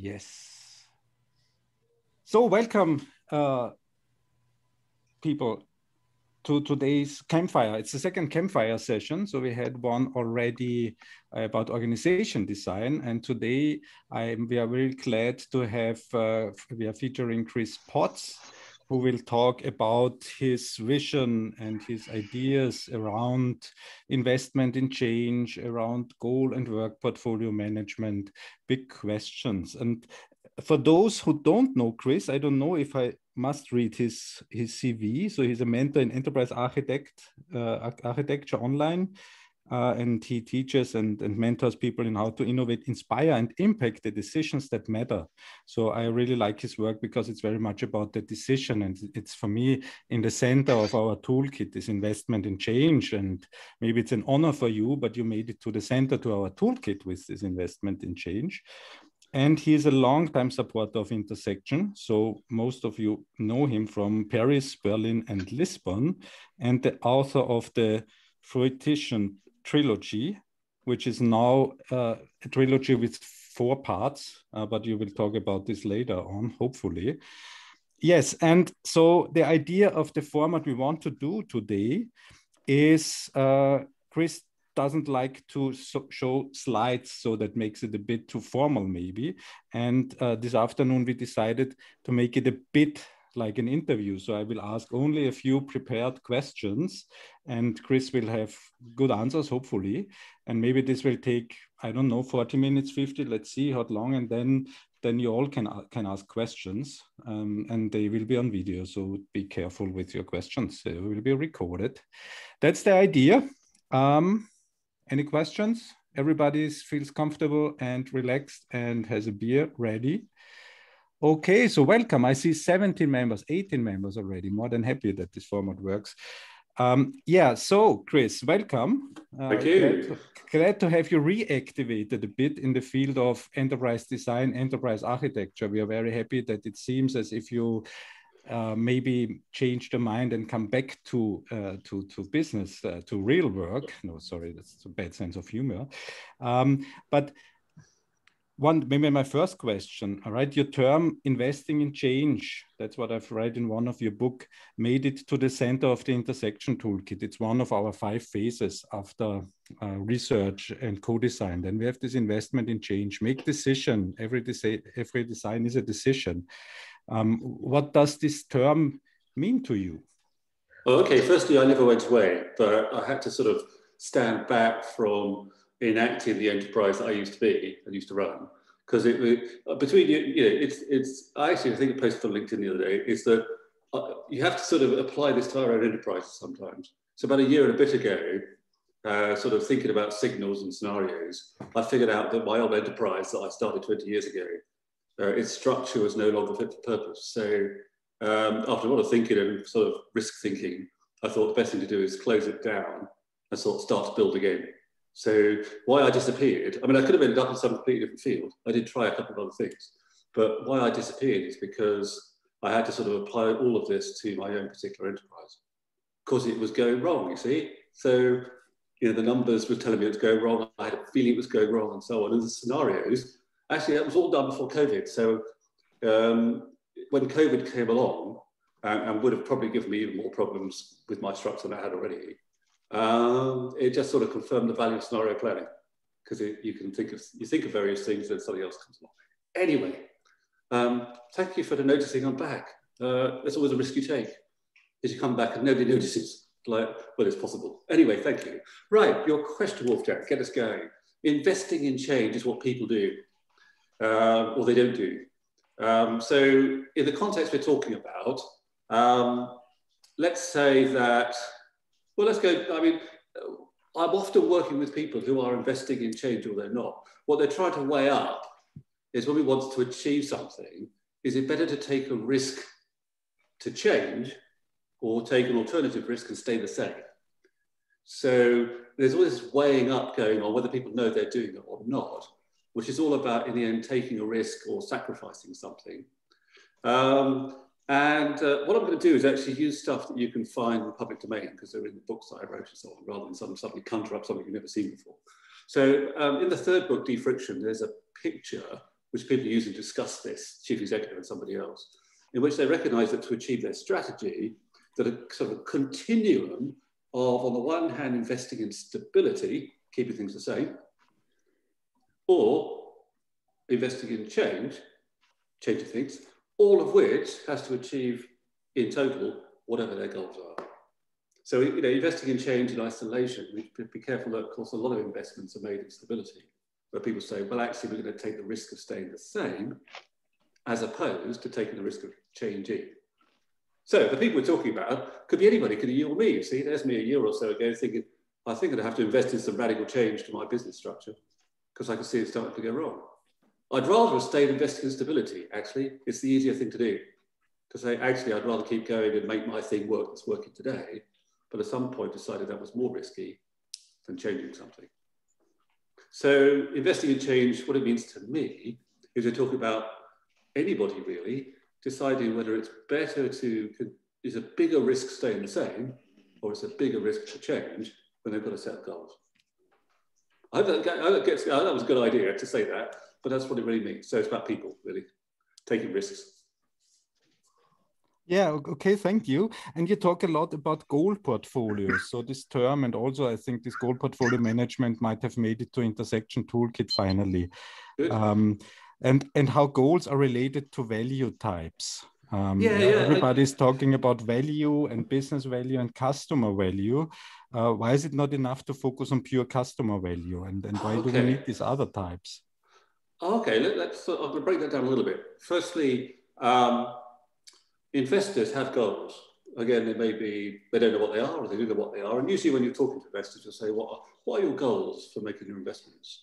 Yes. So welcome, people, to today's campfire. It's the second campfire session. So we had one already about organization design. And today we are very glad to have, we are featuring Chris Potts, who will talk about his vision and his ideas around investment in change, around goal and work portfolio management, big questions. And for those who don't know Chris, I don't know if I must read his CV. So he's a mentor in enterprise architecture online, and he teaches and mentors people in how to innovate, inspire, and impact the decisions that matter. So I really like his work because it's very much about the decision, and it's for me in the center of our toolkit, this investment in change. And maybe it's an honor for you, but you made it to the center to our toolkit with this investment in change. And he is a longtime supporter of Intersection. So most of you know him from Paris, Berlin, and Lisbon, and the author of the Fruition trilogy, which is now a trilogy with 4 parts, but you will talk about this later on, hopefully. Yes, and so the idea of the format we want to do today is Chris doesn't like to show slides, so that makes it a bit too formal maybe. And this afternoon we decided to make it a bit like an interview. So I will ask only a few prepared questions and Chris will have good answers, hopefully. And maybe this will take, I don't know, 40 minutes, 50, let's see how long. And then you all can ask questions, and they will be on video. So be careful with your questions. They will be recorded. That's the idea. Any questions? Everybody feels comfortable and relaxed and has a beer ready. Okay, so welcome. I see 17 members, 18 members already. More than happy that this format works. Yeah, so Chris, welcome. Thank you. Glad to have you reactivated a bit in the field of enterprise design, enterprise architecture. We are very happy that it seems as if you maybe change the mind and come back to business, to real work. No, sorry, that's a bad sense of humor. But maybe my first question, all right, your term investing in change, that's what I've read in one of your book, made it to the center of the Intersection toolkit. It's one of our 5 phases after research and co-design. Then we have this investment in change, make decision. Every design is a decision. What does this term mean to you? Oh, okay, firstly, I never went away, but I had to sort of stand back from enacting the enterprise that I used to run. Because between it's I actually think I posted on LinkedIn the other day, is that you have to sort of apply this to our own enterprises sometimes. So about a year and a bit ago, sort of thinking about signals and scenarios, I figured out that my old enterprise that I started 20 years ago, its structure was no longer fit for purpose. So after a lot of thinking and sort of risk thinking, I thought the best thing to do is close it down and sort of start to build again. So why I disappeared, I mean, I could have ended up in some completely different field. I did try a couple of other things, but why I disappeared is because I had to sort of apply all of this to my own particular enterprise because it was going wrong, you see. So, you know, the numbers were telling me it was going wrong. I had a feeling it was going wrong and so on. And the scenarios, actually, that was all done before COVID. So when COVID came along and would have probably given me even more problems with my structure than I had already, it just sort of confirmed the value of scenario planning because you think of various things and something else comes along. Anyway, thank you for noticing I'm back. That's always a risk you take, is you come back and nobody notices. Like, well, it's possible. Anyway, thank you. Right, your question, Wolfgang, get us going. Investing in change is what people do, or they don't do. So in the context we're talking about, let's say that, well, let's go, I mean, I'm often working with people who are investing in change or they're not. What they're trying to weigh up is when we want to achieve something, is it better to take a risk to change or take an alternative risk and stay the same? So there's all this weighing up going on, whether people know they're doing it or not, which is all about, in the end, taking a risk or sacrificing something. What I'm going to do is actually use stuff that you can find in the public domain because they're in the books that I wrote and so on, rather than suddenly conjure up something you've never seen before. So in the third book, Defriction, there's a picture which people use to discuss this, chief executive and somebody else, in which they recognize that to achieve their strategy, that a sort of continuum of, on the one hand, investing in stability, keeping things the same, or investing in change, changing things, all of which has to achieve in total whatever their goals are. So, you know, investing in change in isolation, we have to be careful that, of course, a lot of investments are made in stability, where people say, well, actually, we're going to take the risk of staying the same, as opposed to taking the risk of changing. So the people we're talking about could be anybody, could be you or me. See, there's me a year or so ago thinking, I think I'd have to invest in some radical change to my business structure because I can see it starting to go wrong. I'd rather have stayed investing in stability, actually. It's the easier thing to do. To say, actually, I'd rather keep going and make my thing work that's working today, but at some point decided that was more risky than changing something. So investing in change, what it means to me, is we're talking about anybody really deciding whether it's better to, is a bigger risk staying the same, or it's a bigger risk to change when they've got a set of goals. I hope that was a good idea to say that, but that's what it really means. So it's about people, really, taking risks. Yeah, okay, thank you. And you talk a lot about goal portfolios. So this term, and also I think this goal portfolio management might have made it to Intersection Toolkit finally. And how goals are related to value types. Everybody's talking about value and business value and customer value. Why is it not enough to focus on pure customer value? And why do we need these other types? Okay, I'm going to break that down a little bit. Firstly, investors have goals. Again, they don't know what they are, or they do know what they are. And usually when you're talking to investors, you'll say, what are your goals for making your investments?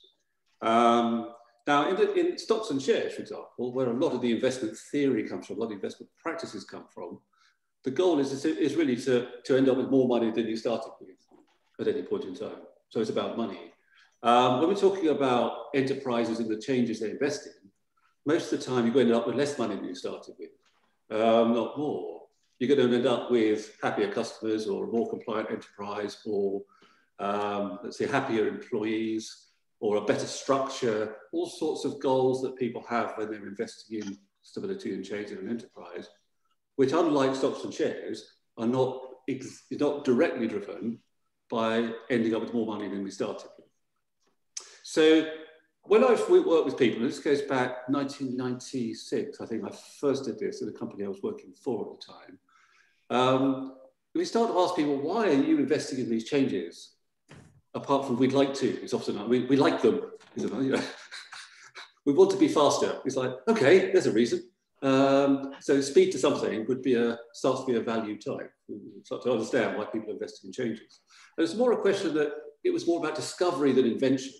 Now, in stocks and shares, for example, where a lot of the investment theory comes from, a lot of the investment practices come from, the goal is really to end up with more money than you started with at any point in time. So it's about money. When we're talking about enterprises and the changes they invest in, most of the time you're going to end up with less money than you started with, not more. You're going to end up with happier customers or a more compliant enterprise or, let's say, happier employees, or a better structure, all sorts of goals that people have when they're investing in stability and change in an enterprise, which, unlike stocks and shares, are not directly driven by ending up with more money than we started with. So when I've worked with people, this goes back 1996, I think I first did this at a company I was working for at the time. We started to ask people, why are you investing in these changes? Apart from we'd like to, it's often, we like them, isn't it? You know? We want to be faster. It's like, okay, there's a reason. So speed to something starts to be a value type. We start to understand why people are investing in changes. And it's more a question that it was more about discovery than invention.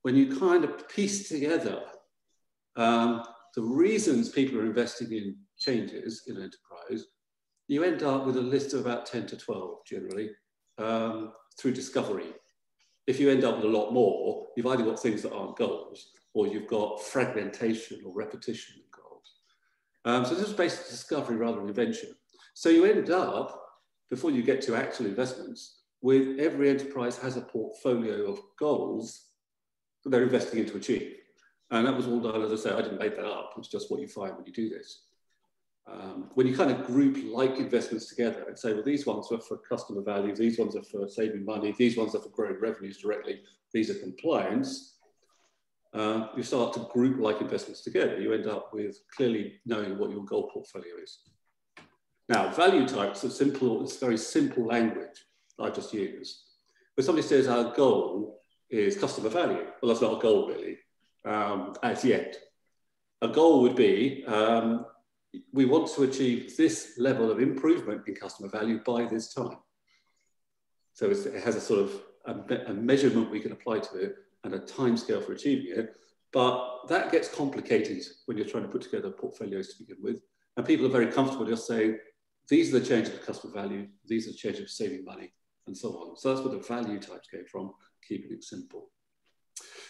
When you kind of piece together the reasons people are investing in changes in an enterprise, you end up with a list of about 10 to 12 generally. Through discovery. If you end up with a lot more, you've either got things that aren't goals, or you've got fragmentation or repetition of goals. So this is based on discovery rather than invention. So you end up, before you get to actual investments, with every enterprise has a portfolio of goals that they're investing in to achieve. And that was all done, as I say, I didn't make that up. It's just what you find when you do this. When you kind of group like investments together and say, well, these ones are for customer value, these ones are for saving money, these ones are for growing revenues directly, these are compliance, you start to group like investments together. You end up with clearly knowing what your goal portfolio is. Now, value types are simple, it's very simple language I just used. But somebody says our goal is customer value. Well, that's not a goal really, as yet. A goal would be, we want to achieve this level of improvement in customer value by this time. So it has a sort of a measurement we can apply to it and a timescale for achieving it. But that gets complicated when you're trying to put together portfolios to begin with. And people are very comfortable just saying, these are the changes of customer value, these are the changes of saving money, and so on. So that's where the value types came from, keeping it simple.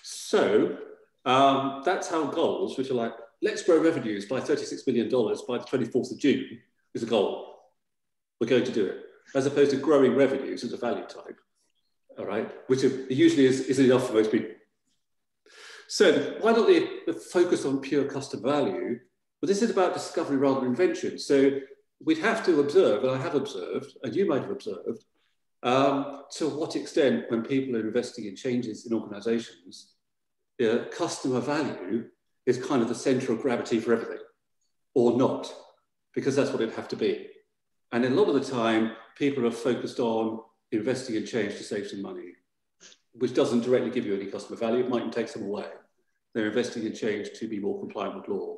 So that's how goals, which are like, let's grow revenues by $36 million by the 24th of June, is a goal. We're going to do it. As opposed to growing revenues as a value type, all right? Which usually is enough for most people. So why not the focus on pure customer value? But this is about discovery rather than invention. So we'd have to observe, and I have observed, and you might have observed, to what extent when people are investing in changes in organizations, customer value is kind of the center of gravity for everything, or not, because that's what it'd have to be. And a lot of the time, people are focused on investing in change to save some money, which doesn't directly give you any customer value. It might even take some away. They're investing in change to be more compliant with law,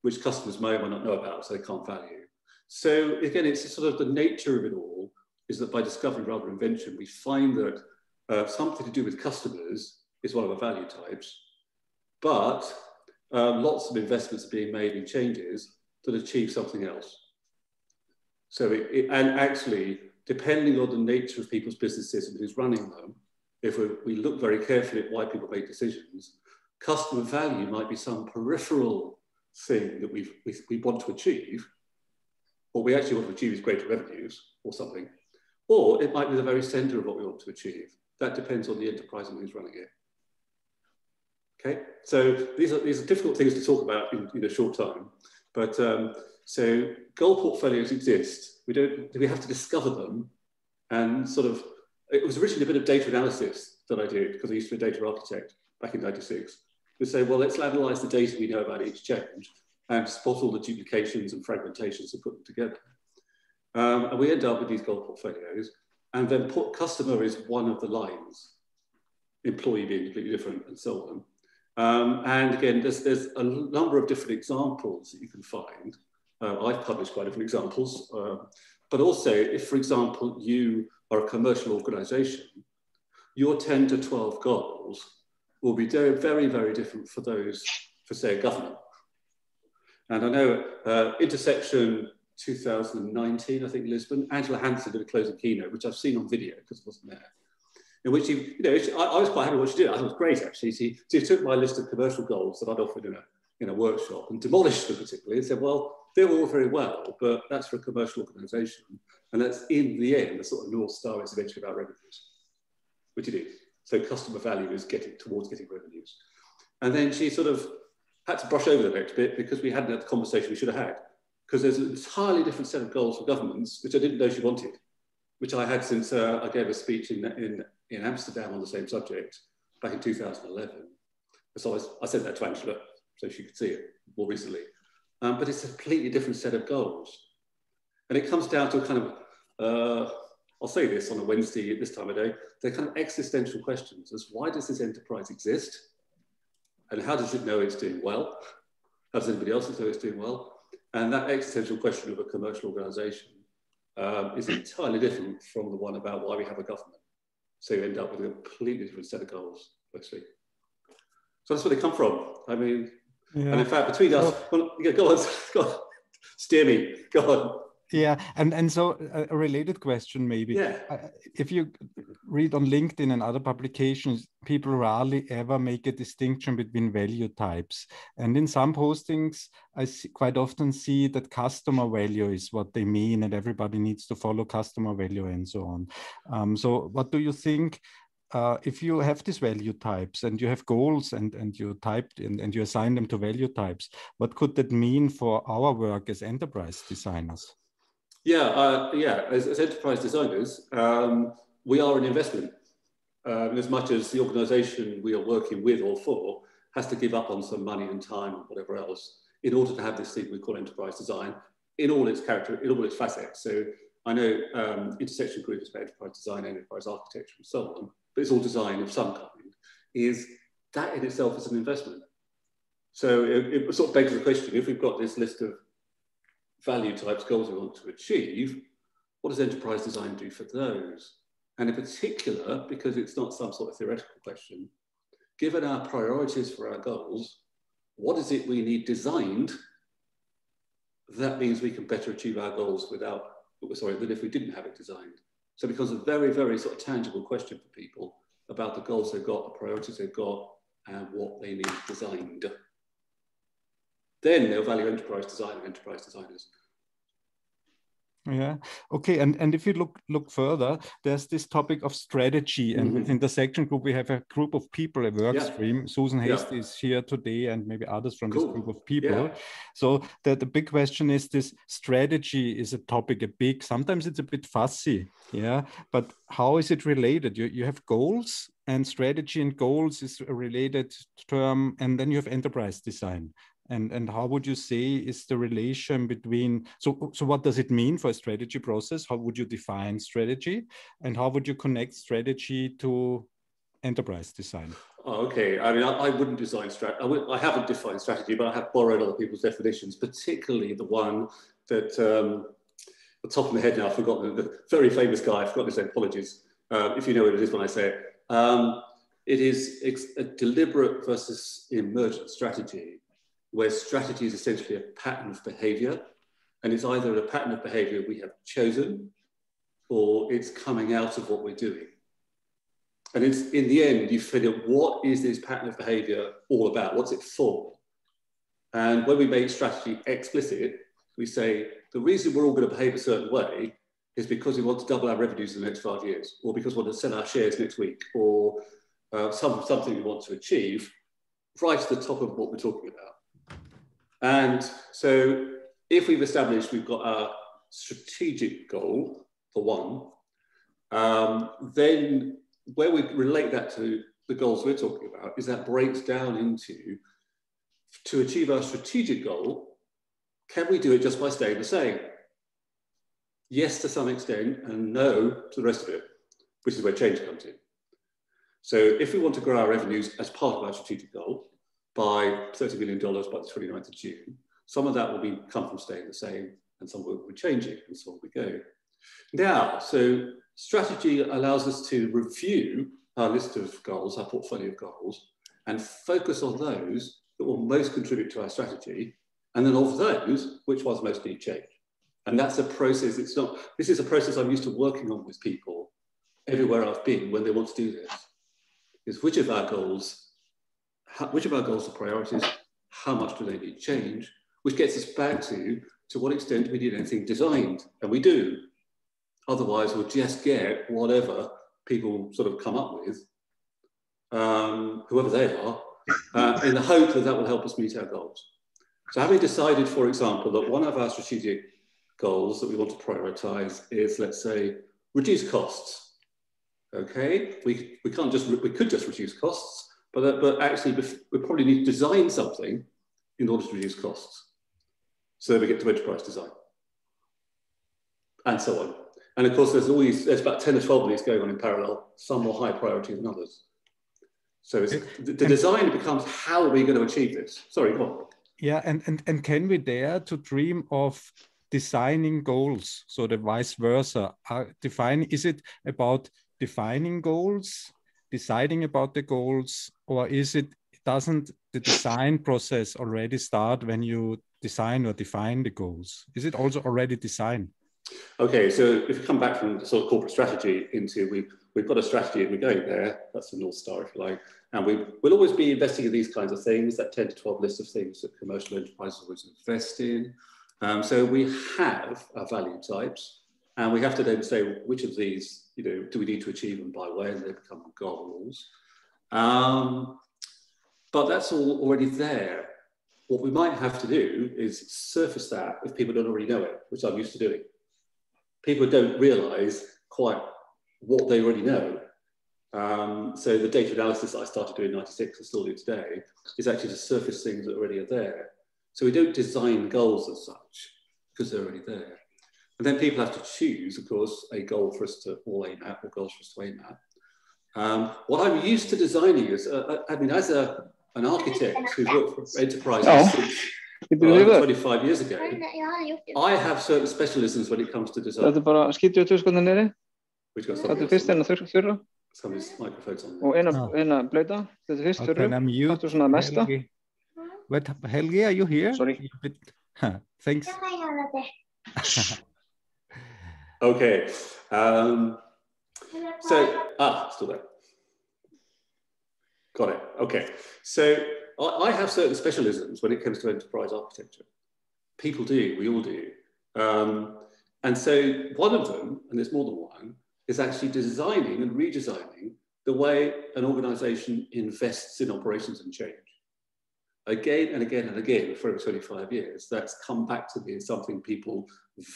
which customers may or may not know about, so they can't value. So again, it's sort of the nature of it all is that by discovery rather than invention, we find that something to do with customers is one of the value types, but lots of investments are being made in changes that achieve something else. So and actually, depending on the nature of people's businesses and who's running them, if we look very carefully at why people make decisions, customer value might be some peripheral thing that we want to achieve. What we actually want to achieve is greater revenues or something. Or it might be the very center of what we want to achieve. That depends on the enterprise and who's running it. Okay, so these are difficult things to talk about in a short time. But so goal portfolios exist. We have to discover them, and sort of, it was originally a bit of data analysis that I did because I used to be a data architect back in '96. We say, well, let's analyze the data we know about each change and spot all the duplications and fragmentations and put them together. And we end up with these goal portfolios, and then customer is one of the lines, employee being completely different, and so on. And again, there's a number of different examples that you can find. I've published quite different examples, but also if, for example, you are a commercial organization, your 10 to 12 goals will be very, very, very different for those, for say, a government. And I know Intersection 2019, I think Lisbon, Angela Hansen did a closing keynote, which I've seen on video because I wasn't there, in which I was quite happy with what she did. I thought it was great, actually. She took my list of commercial goals that I'd offered in a workshop and demolished them particularly and said, well, they're all very well, but that's for a commercial organization. And that's in the end, the sort of North Star is eventually about revenues, which it is. So customer value is getting towards getting revenues. And then she sort of had to brush over the next bit because we hadn't had the conversation we should have had. Because there's an entirely different set of goals for governments, which I didn't know she wanted, which I had since I gave a speech in Amsterdam on the same subject back in 2011. So I sent that to Angela so she could see it more recently. But it's a completely different set of goals. And it comes down to a kind of, I'll say this on a Wednesday at this time of day, they're kind of existential questions as why does this enterprise exist? And how does it know it's doing well? How does anybody else know it's doing well? And that existential question of a commercial organization is entirely different from the one about why we have a government. So you end up with a completely different set of goals, actually. So that's where they come from. I mean, yeah. And in fact, between us, well, yeah, go on, steer me, go on. Yeah, and so a related question maybe. Yeah. If you read on LinkedIn and other publications, people rarely ever make a distinction between value types. And in some postings, I quite often see that customer value is what they mean and everybody needs to follow customer value and so on. So what do you think? If you have these value types and you have goals and you typed and you assign them to value types, what could that mean for our work as enterprise designers? Yeah, as enterprise designers, we are an investment. As much as the organization we are working with or for has to give up on some money and time and whatever else in order to have this thing we call enterprise design in all its character, in all its facets. So I know Intersection Group is about enterprise design, enterprise architecture and so on, but it's all design of some kind, is that in itself is an investment. So it sort of begs the question, if we've got this list of value types, goals we want to achieve, what does enterprise design do for those? And in particular, because it's not some sort of theoretical question, given our priorities for our goals, what is it we need designed that means we can better achieve our goals than if we didn't have it designed? So it becomes a very, very sort of tangible question for people about the goals they've got, the priorities they've got, and what they need designed. Then they'll value enterprise design and enterprise designers. Yeah. Okay. And if you look further, there's this topic of strategy, and within the section group we have a group of people, a work stream. Susan Hasty is here today, and maybe others from this group of people. So the big question is, this strategy is a topic, sometimes it's a bit fussy. Yeah. But how is it related? You have goals, and strategy and goals is a related term, and then you have enterprise design. And how would you say is the relation between, so what does it mean for a strategy process? How would you define strategy? And how would you connect strategy to enterprise design? Oh, okay. I mean, I wouldn't design strategy. I haven't defined strategy, but I have borrowed other people's definitions, particularly the one that, the top of my head now, I've forgotten, the very famous guy, I've forgotten his name, apologies, if you know what it is when I say it. It is a deliberate versus emergent strategy, where strategy is essentially a pattern of behavior, and it's either a pattern of behavior we have chosen, or it's coming out of what we're doing. And it's, in the end, you figure, what is this pattern of behavior all about? What's it for? And when we make strategy explicit, we say, the reason we're all going to behave a certain way is because we want to double our revenues in the next 5 years, or because we want to sell our shares next week, or something we want to achieve, right at the top of what we're talking about. And so if we've established we've got our strategic goal, for one, then where we relate that to the goals we're talking about is that breaks down into, to achieve our strategic goal, can we do it just by staying the same? Yes, to some extent, and no to the rest of it, which is where change comes in. So if we want to grow our revenues as part of our strategic goal by $30 million by the 29th of June, some of that will come from staying the same, and some will be changing, and so on we go. Now, so strategy allows us to review our list of goals, our portfolio of goals, and focus on those that will most contribute to our strategy, and then of those, which ones most need change. And that's a process. This is a process I'm used to working on with people everywhere I've been when they want to do this. Is which of our goals are priorities? How much do they need change? Which gets us back to what extent do we need anything designed? And we do. Otherwise, we'll just get whatever people sort of come up with, whoever they are, in the hope that that will help us meet our goals. So having decided, for example, that one of our strategic goals that we want to prioritize is, let's say, reduce costs. Okay, we could just reduce costs, but actually we probably need to design something in order to reduce costs. So we get to enterprise design, and so on. And of course, there's about 10 or 12 of these going on in parallel, some more high priority than others. So the design becomes, how are we going to achieve this? Sorry, go on. Yeah, and can we dare to dream of designing goals? So the vice versa. Is it about defining goals, deciding about the goals, or doesn't the design process already start when you design or define the goals? Is it also already designed? Okay, so if you come back from the sort of corporate strategy into we've got a strategy and we're going there, that's the North Star, if you like, and we'll always be investing in these kinds of things, that 10 to 12 list of things that commercial enterprises always invest in. So we have our value types, and we have to then say which of these, do we need to achieve and by when they become goals. But that's all already there. What we might have to do is surface that if people don't already know it, which I'm used to doing. People don't realize quite what they already know. So the data analysis I started doing in '96 and still do today is actually to surface things that already are there. So we don't design goals as such because they're already there. And then people have to choose, of course, a goal for us to all aim at, or goals for us to aim at. What I'm used to designing is, as an architect who's worked for enterprises since 25 years ago, I have certain specialisms when it comes to design. Þetta bara skýtur tuskunni niðri. Which got Þetta fyrst en þurra. Somebody's microphone's on. Og eina blauta. Þetta fyrst þurra. Þetta svona mesta. Wait, Helgi, are you here? Sorry. Thanks. Okay. Still there. Got it. Okay. So I have certain specialisms when it comes to enterprise architecture. People do, we all do. And so one of them, and there's more than one, is actually designing and redesigning the way an organization invests in operations and change. Again and again and again for over 25 years, that's come back to me as something people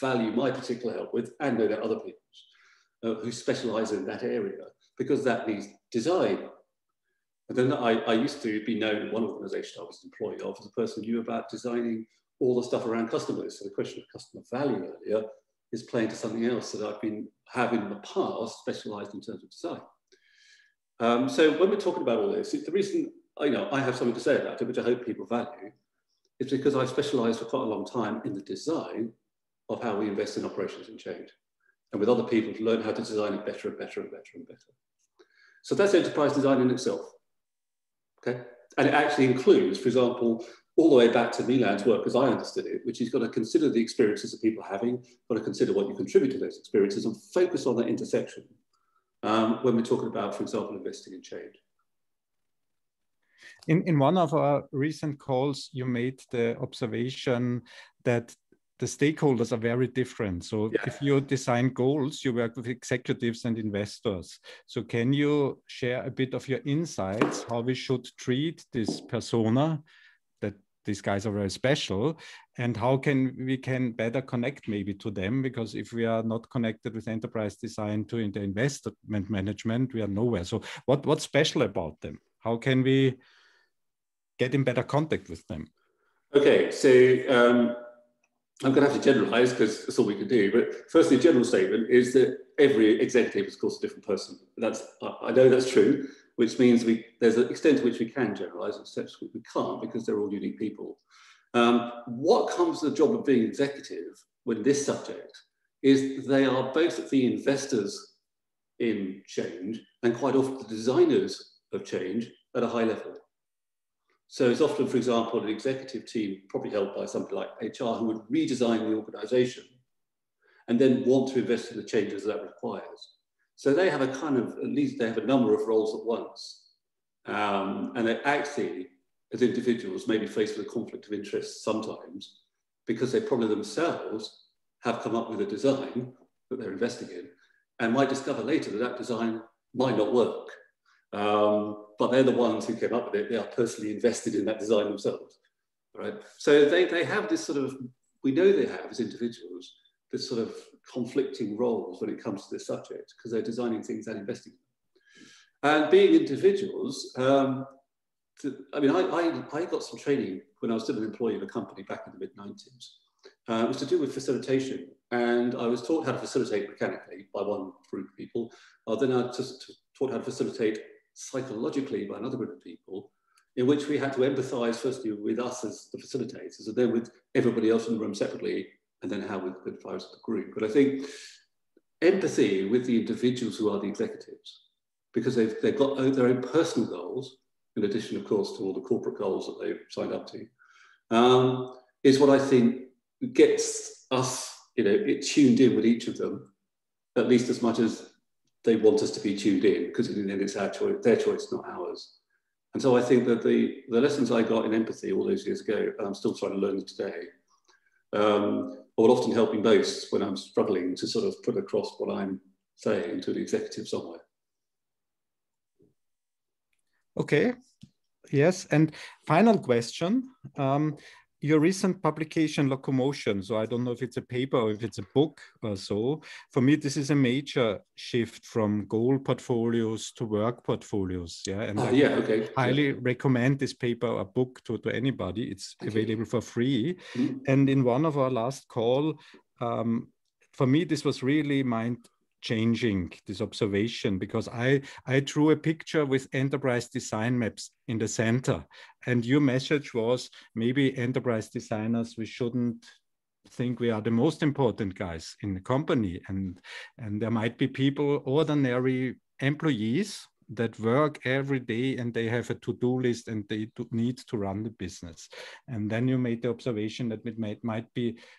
value my particular help with, and no doubt other people's who specialize in that area, because that needs design. And then I used to be known in one organization I was employed of as a person who knew about designing all the stuff around customers. So the question of customer value earlier is playing to something else that I've been having in the past, specialized in terms of design. So when we're talking about all this, the reason I have something to say about it, which I hope people value, is because I've specialized for quite a long time in the design of how we invest in operations and change, and with other people to learn how to design it better and better and better and better. So that's enterprise design in itself. Okay, and it actually includes, for example, all the way back to Milan's work as I understood it, which is got to consider the experiences that people are having, got to consider what you contribute to those experiences and focus on that intersection when we're talking about, for example, investing in change. In one of our recent calls, you made the observation that the stakeholders are very different. So if you design goals, you work with executives and investors. So can you share a bit of your insights, how we should treat this persona, that these guys are very special, and how we can better connect maybe to them? Because if we are not connected with enterprise design to the investment management, we are nowhere. So what's special about them? How can we get in better contact with them? Okay, so I'm going to have to generalize because that's all we can do. But firstly, the general statement is that every executive is, of course, a different person. I know that's true, which means there's an extent to which we can generalize, and extent to which we can't, because they're all unique people. What comes to the job of being executive with this subject is they are both the investors in change and quite often the designers of change at a high level. So it's often, for example, an executive team, probably helped by somebody like HR, who would redesign the organization and then want to invest in the changes that requires. So they have at least they have a number of roles at once. And they actually, as individuals, may be faced with a conflict of interest sometimes, because they probably themselves have come up with a design that they're investing in and might discover later that that design might not work. But they're the ones who came up with it. They are personally invested in that design themselves, right? So they have this sort of, we know they have as individuals, this sort of conflicting roles when it comes to this subject, because they're designing things and investing in them. And being individuals, I got some training when I was still an employee of a company back in the mid-90s. It was to do with facilitation. And I was taught how to facilitate mechanically by one group of people. Then I just taught how to facilitate psychologically by another group of people, in which we had to empathize firstly with us as the facilitators, and then with everybody else in the room separately, and then how we could advise the group. But I think empathy with the individuals who are the executives, because they've got their own personal goals, in addition, of course, to all the corporate goals that they've signed up to, is what I think gets us, tuned in with each of them, at least as much as they want us to be tuned in, because in the end it's our choice, their choice, not ours. And so I think that the lessons I got in empathy all those years ago, and I'm still trying to learn them today, will often help me most when I'm struggling to sort of put across what I'm saying to the executive somewhere. Okay, yes, and final question. Your recent publication, Locomotion, so I don't know if it's a paper or if it's a book or so. For me, this is a major shift from goal portfolios to work portfolios. Yeah, and I highly recommend this paper or book to anybody. It's available for free. Mm-hmm. And in one of our last call, for me, this was really mind-changing, this observation, because I drew a picture with enterprise design maps in the center, and your message was, maybe enterprise designers, we shouldn't think we are the most important guys in the company, and there might be people, ordinary employees, that work every day and they have a to-do list and they need to run the business. And then you made the observation that it might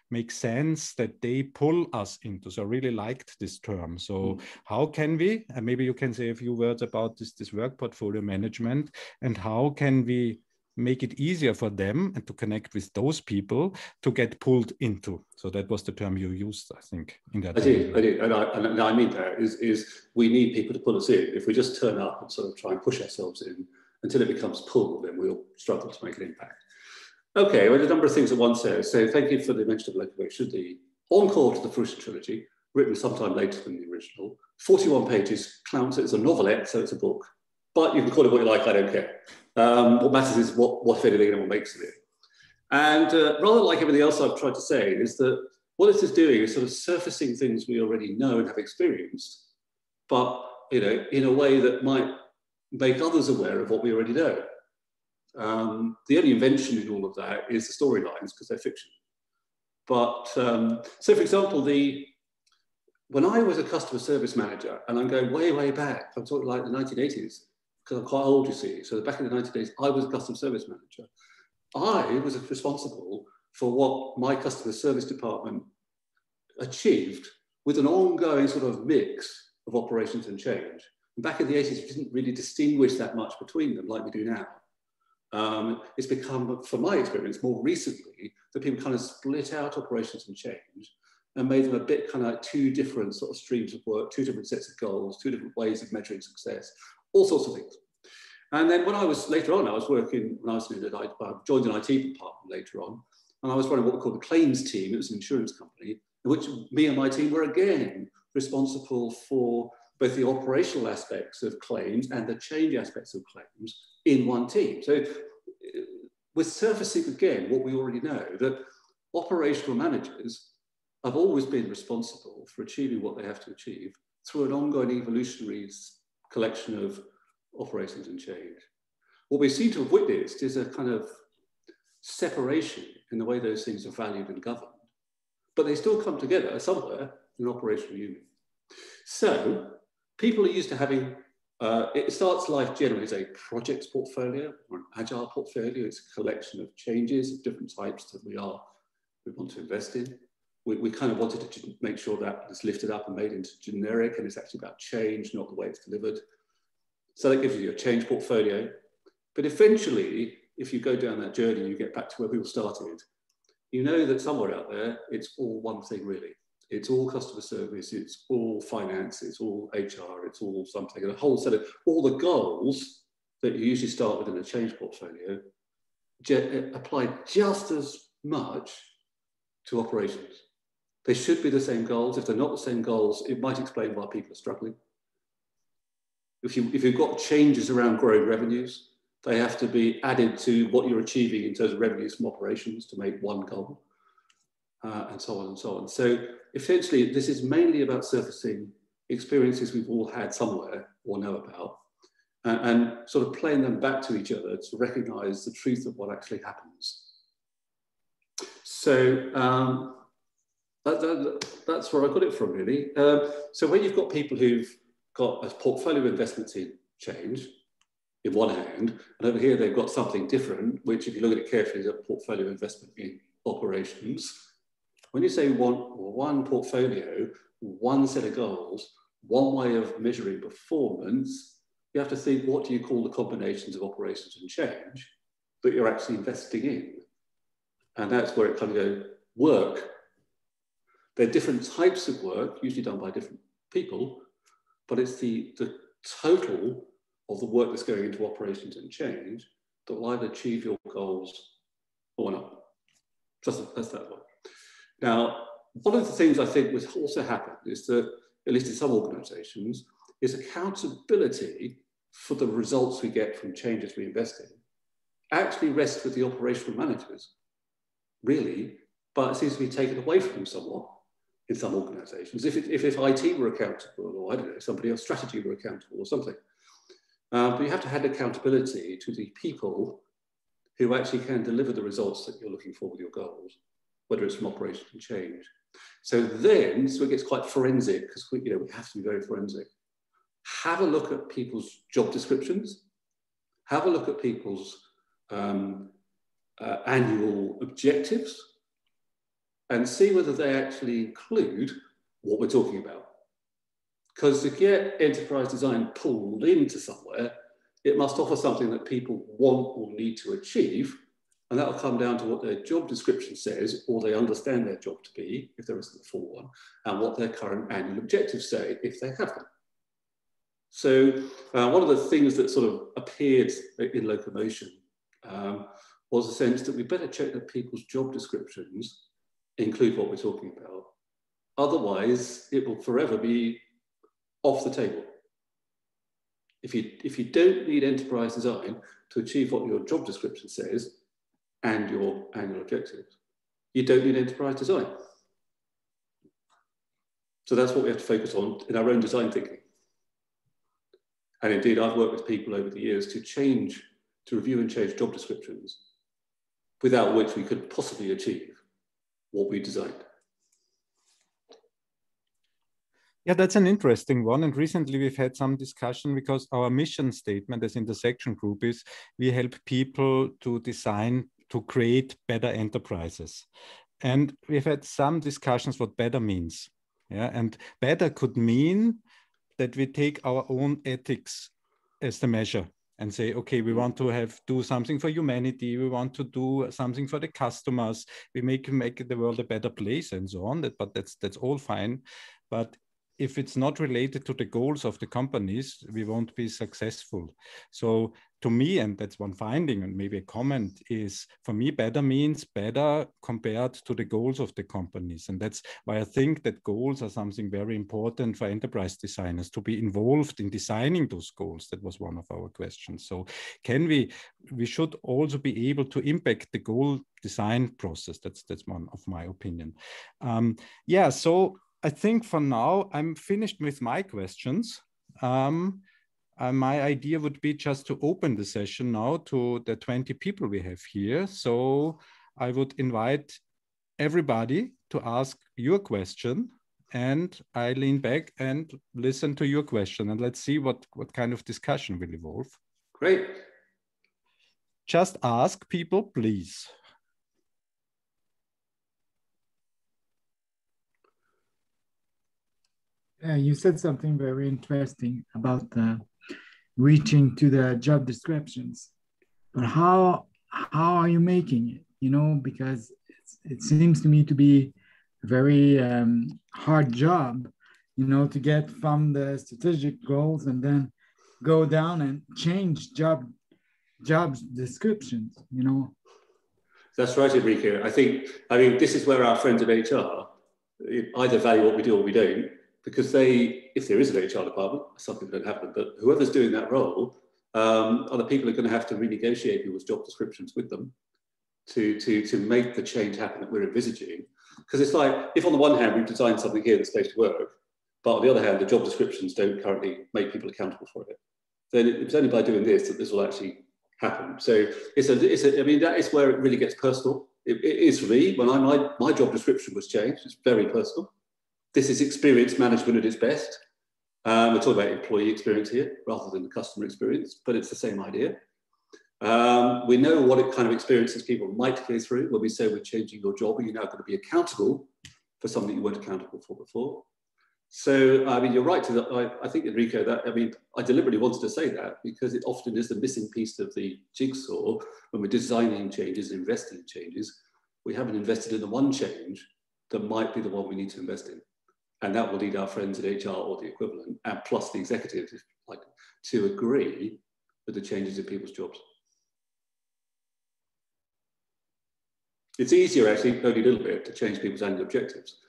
make sense that they pull us into. So I really liked this term. So how can we, and maybe you can say a few words about this work portfolio management, and how can we make it easier for them and to connect with those people to get pulled into. So that was the term you used, I think, in that. I did. And I mean that is we need people to pull us in. If we just turn up and sort of try and push ourselves in until it becomes pull, then we'll struggle to make an impact. Okay, well, a number of things at once there. So thank you for the mention of locomotion, the encore to the Fruition trilogy, written sometime later than the original. 41 pages, counts it as a novelette, so it's a book. But you can call it what you like, I don't care. What matters is what if anything anyone makes of it. And rather like everything else I've tried to say, is that what this is doing is sort of surfacing things we already know and have experienced, but in a way that might make others aware of what we already know. The only invention in all of that is the storylines, because they're fiction. But so, for example, when I was a customer service manager, and I'm going way, way back, I'm talking like the 1980s, because I'm quite old, you see. So back in the 1980s, I was a customer service manager. I was responsible for what my customer service department achieved with an ongoing sort of mix of operations and change. And back in the 80s, we didn't really distinguish that much between them like we do now. It's become, from my experience, more recently that people kind of split out operations and change and made them a bit kind of like two different sort of streams of work, two different sets of goals, two different ways of measuring success, all sorts of things. And then when I was, later on, I was working, when I was I joined an IT department later on, and I was running what we call the claims team. It was an insurance company, in which me and my team were again responsible for both the operational aspects of claims and the change aspects of claims in one team. So we're surfacing again what we already know, that operational managers have always been responsible for achieving what they have to achieve through an ongoing evolutionary collection of operations and change. What we seem to have witnessed is a kind of separation in the way those things are valued and governed, but they still come together somewhere in an operational union. So people are used to having, it starts life generally as a projects portfolio or an agile portfolio. It's a collection of changes of different types that we want to invest in. We kind of wanted to make sure that it's lifted up and made into generic, and it's actually about change, not the way it's delivered. So that gives you a change portfolio. But eventually, if you go down that journey, you get back to where people started, you know that somewhere out there, it's all one thing really. It's all customer service, it's all finance, it's all HR, it's all something, and a whole set of all the goals that you usually start with in a change portfolio apply just as much to operations. They should be the same goals. If they're not the same goals, it might explain why people are struggling. If you've got changes around growing revenues, they have to be added to what you're achieving in terms of revenues from operations to make one goal, and so on and so on. So essentially, this is mainly about surfacing experiences we've all had somewhere or know about, and sort of playing them back to each other to recognize the truth of what actually happens. So that's where I got it from, really. So when you've got people who've got a portfolio investments in change in one hand, and over here they've got something different, which if you look at it carefully is a portfolio investment in operations. When you say one portfolio, one set of goals, one way of measuring performance, you have to think, what do you call the combinations of operations and change that you're actually investing in? And that's where it kind of goes, work. There are different types of work, usually done by different people, but it's the total of the work that's going into operations and change that will either achieve your goals or not. That's that one. Now, one of the things I think was also happened is that, at least in some organizations, is accountability for the results we get from changes we invest in actually rests with the operational managers, really, but it seems to be taken away from them somewhat in some organizations. If IT were accountable, or I don't know, somebody else, strategy were accountable or something. But you have to have accountability to the people who actually can deliver the results that you're looking for with your goals, whether it's from operation and change. So it gets quite forensic, because we have to be very forensic. Have a look at people's job descriptions, have a look at people's annual objectives, and see whether they actually include what we're talking about. Because to get enterprise design pulled into somewhere, it must offer something that people want or need to achieve, and that will come down to what their job description says, or they understand their job to be, if there isn't a full one, and what their current annual objectives say, if they have them. So one of the things that sort of appeared in Locomotion was the sense that we better check that people's job descriptions include what we're talking about. Otherwise, it will forever be off the table. If you don't need enterprise design to achieve what your job description says and your annual objectives, you don't need enterprise design. So that's what we have to focus on in our own design thinking. And indeed, I've worked with people over the years to review and change job descriptions, without which we could possibly achieve what we designed. Yeah, that's an interesting one. And recently we've had some discussion because our mission statement as Intersection Group is we help people to design, to create better enterprises. And we've had some discussions what better means. Yeah, and better could mean that we take our own ethics as the measure and say, okay, we want to do something for humanity. We want to do something for the customers. We make the world a better place and so on. But that's all fine. But if it's not related to the goals of the companies, we won't be successful. So to me, and that's one finding and maybe a comment, is for me, better means better compared to the goals of the companies. And that's why I think that goals are something very important for enterprise designers to be involved in designing those goals. That was one of our questions. So we should also be able to impact the goal design process. That's one of my opinion. Yeah, so I think for now, I'm finished with my questions. My idea would be just to open the session now to the 20 people we have here. So I would invite everybody to ask your question, and I lean back and listen to your question, and let's see what kind of discussion will evolve. Great. Just ask people, please. You said something very interesting about reaching to the job descriptions, but how are you making it? You know, because it seems to me to be a very hard job, you know, to get from the strategic goals and then go down and change job descriptions, you know. That's right, Enrico. I mean, this is where our friends at HR either value what we do or we don't. Because if there is an HR department, some people don't have them, but whoever's doing that role are the people who are going to have to renegotiate people's job descriptions with them to make the change happen that we're envisaging. Because it's like, if on the one hand we've designed something here that's supposed to work, but on the other hand the job descriptions don't currently make people accountable for it, then it's only by doing this that this will actually happen. So I mean, that is where it really gets personal. It is for me. When my job description was changed, it's very personal. This is experience management at its best. We're talking about employee experience here rather than the customer experience, but it's the same idea. We know what kind of experiences people might go through when we say we're changing your job and you're now going to be accountable for something you weren't accountable for before. So, I mean, you're right to that. I think, Enrico, that, I mean, I deliberately wanted to say that because it often is the missing piece of the jigsaw when we're designing changes and investing in changes. We haven't invested in the one change that might be the one we need to invest in. And that will lead our friends at HR or the equivalent, and plus the executives, like, to agree with the changes in people's jobs. It's easier, actually, only a little bit, to change people's annual objectives,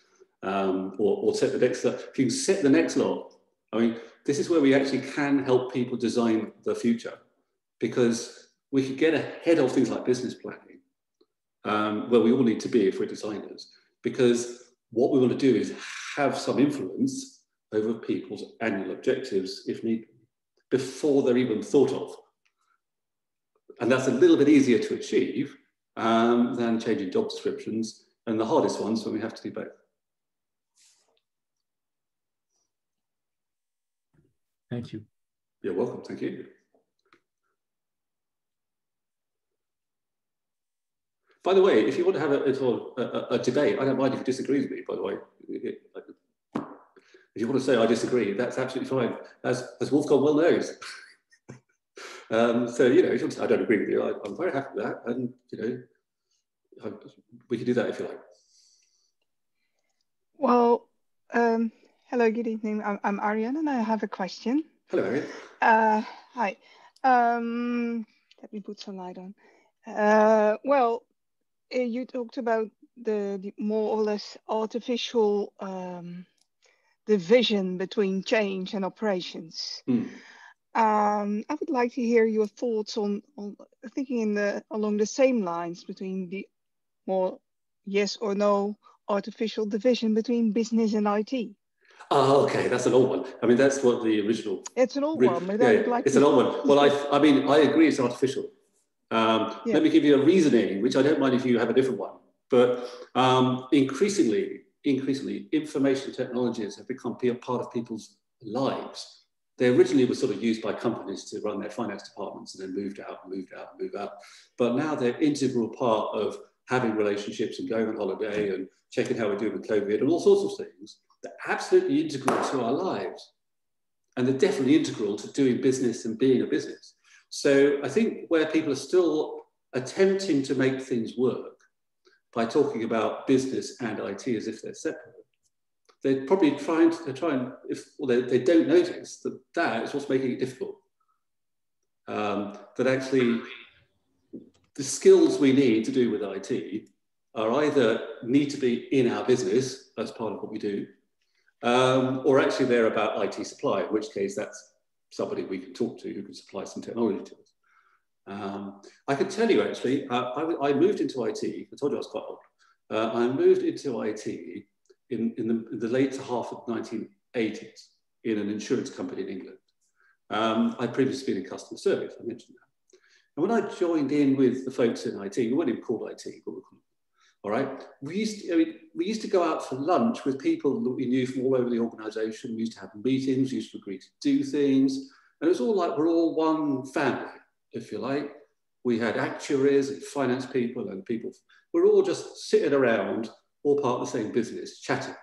or set the next. If you can set the next lot, I mean, this is where we actually can help people design the future, because we could get ahead of things like business planning, where we all need to be if we're designers, because what we want to do is have some influence over people's annual objectives, if need, before they're even thought of. And that's a little bit easier to achieve than changing job descriptions, and the hardest ones when we have to do both. Thank you. You're welcome, thank you. By the way, if you want to have a debate, I don't mind if you disagree with me, by the way. If you want to say I disagree, that's absolutely fine, as Wolfgang well knows. So, you know, I don't agree with you. I'm very happy with that. And, you know, we can do that if you like. Well, hello, good evening. I'm Ariane and I have a question. Hello, Ariane. Hi. Let me put some light on. Well, you talked about the more or less artificial division between change and operations. I would like to hear your thoughts on thinking along the same lines between the more yes or no artificial division between business and IT. Oh, okay, that's an old one. I mean, that's what the original. It's an old one, but yeah, I would like it's an old one. Well, I mean, I agree it's artificial. Let me give you a reasoning, which I don't mind if you have a different one. But increasingly, information technologies have become a part of people's lives. They originally were sort of used by companies to run their finance departments and then moved out. But now they're an integral part of having relationships and going on holiday and checking how we're doing with COVID and all sorts of things. They're absolutely integral to our lives. And they're definitely integral to doing business and being a business. So I think where people are still attempting to make things work by talking about business and IT as if they're separate, they're probably trying, they don't notice that is what's making it difficult. That actually the skills we need to do with IT are either need to be in our business as part of what we do, or actually they're about IT supply, in which case that's somebody we can talk to who can supply some technology to us. I can tell you actually, I moved into IT, I told you I was quite old. I moved into IT in the late half of the 1980s in an insurance company in England. I'd previously been in customer service, I mentioned that. And when I joined in with the folks in IT, we weren't even called IT, but we called, all right. We used to go out for lunch with people that we knew from all over the organisation. We used to have meetings, we used to agree to do things. And it was all like, we're all one family, if you like. We had actuaries and finance people and people. We're all just sitting around, all part of the same business, chatting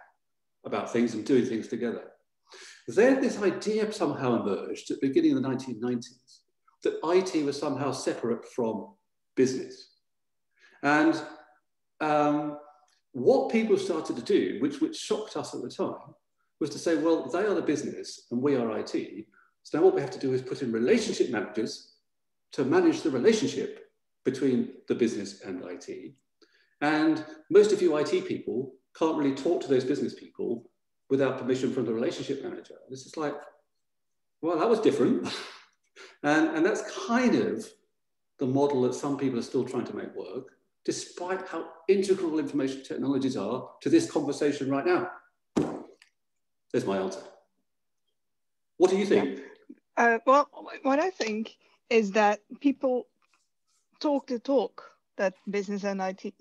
about things and doing things together. Then this idea somehow emerged at the beginning of the 1990s that IT was somehow separate from business. And what people started to do, which shocked us at the time, was to say, well, they are the business and we are IT. So now what we have to do is put in relationship managers to manage the relationship between the business and IT. And most of you IT people can't really talk to those business people without permission from the relationship manager. This is like, well, that was different. and that's kind of the model that some people are still trying to make work, despite how integral information technologies are to this conversation right now. There's my answer. What do you think? Well, what I think is that people talk the talk, that business and IT,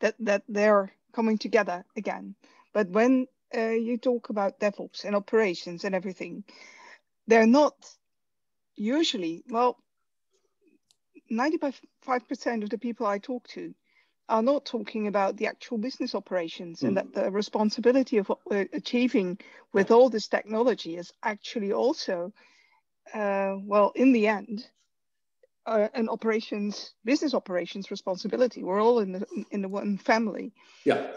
that they're coming together again. But when you talk about DevOps and operations and everything, they're not usually, well, 95% of the people I talk to are not talking about the actual business operations, and that the responsibility of what we're achieving with all this technology is actually also, well, in the end, an business operations responsibility. We're all in the one family. Yeah.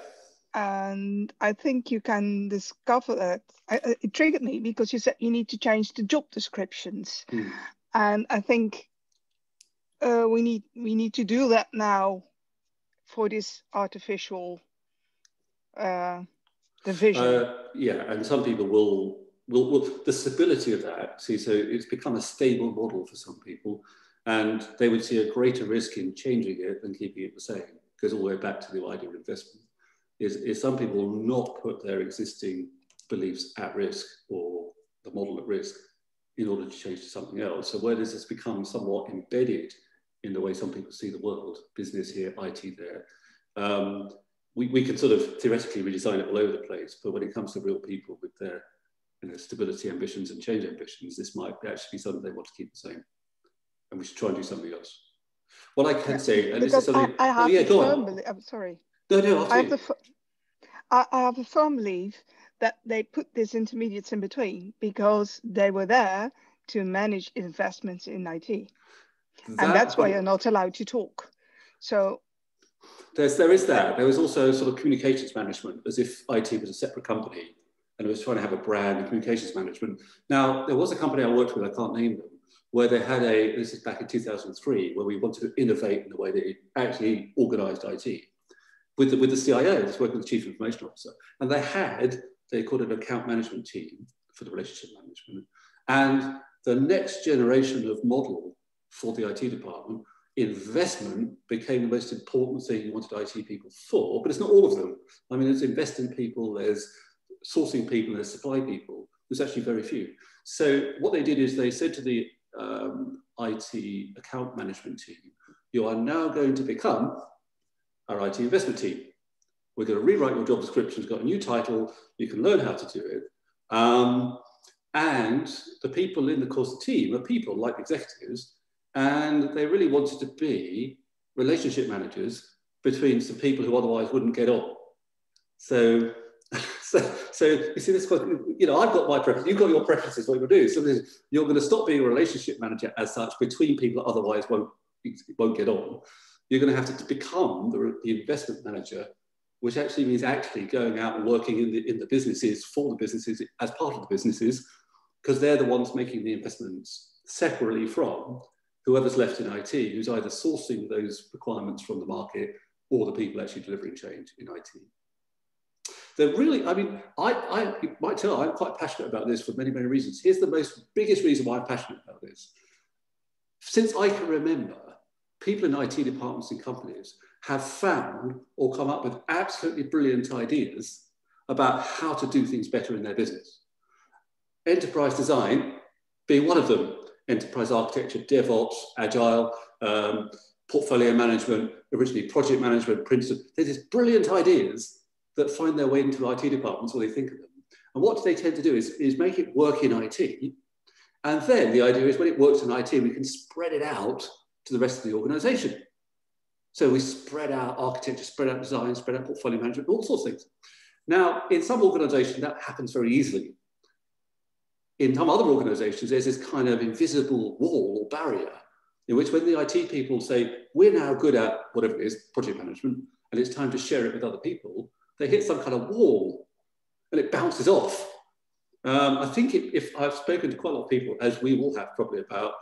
And I think you can discover that. It triggered me because you said you need to change the job descriptions. And I think we need to do that now for this artificial division. Yeah, and some people will the stability of that, see, so it's become a stable model for some people, and they would see a greater risk in changing it than keeping it the same. It goes all the way back to the idea of investment. Is some people will not put their existing beliefs at risk or the model at risk in order to change to something else. So where does this become somewhat embedded in the way some people see the world, business here, IT there, we can sort of theoretically redesign it all over the place, but when it comes to real people with their stability ambitions and change ambitions, this might actually be something they want to keep the same. And we should try and do something else. What I can say, and this is something, I have I'm sorry. No, I have a firm belief that they put these intermediates in between because they were there to manage investments in IT. And that's why you're not allowed to talk. So there is that. There was also sort of communications management, as if IT was a separate company and it was trying to have a brand and communications management. Now, there was a company I worked with, I can't name them, where they had this is back in 2003, where we wanted to innovate in the way they actually organized IT with the CIO, that's working with the Chief Information Officer. And they called it an account management team for the relationship management. And the next generation of model for the IT department, investment became the most important thing you wanted IT people for, but it's not all of them. I mean, there's investing people, there's sourcing people, there's supply people. There's actually very few. So what they did is they said to the IT account management team, you are now going to become our IT investment team. We're going to rewrite your job description. It's got a new title. You can learn how to do it. And the people in the course team are people like executives, and they really wanted to be relationship managers between some people who otherwise wouldn't get on. So you see this, you know, I've got my preference, you've got your preferences, what you're going to do. So you're going to stop being a relationship manager as such between people that otherwise won't get on. You're going to have to become the investment manager, which actually means actually going out and working in the businesses, for the businesses, as part of the businesses, because they're the ones making the investments separately from whoever's left in IT, who's either sourcing those requirements from the market or the people actually delivering change in IT. They're really, I mean, you might tell I'm quite passionate about this for many, many reasons. Here's the biggest reason why I'm passionate about this. Since I can remember, people in IT departments and companies have found or come up with absolutely brilliant ideas about how to do things better in their business. Enterprise design being one of them. Enterprise architecture, DevOps, Agile, portfolio management, originally project management, Princeton. There's these brilliant ideas that find their way into IT departments, or they think of them. And what they tend to do is make it work in IT. And then the idea is when it works in IT, we can spread it out to the rest of the organization. So we spread out architecture, spread out design, spread out portfolio management, all sorts of things. Now, in some organizations, that happens very easily. In some other organizations, there's this kind of invisible wall or barrier in which when the IT people say, we're now good at whatever it is, project management, and it's time to share it with other people, they hit some kind of wall and it bounces off. I think if I've spoken to quite a lot of people, as we all have probably, about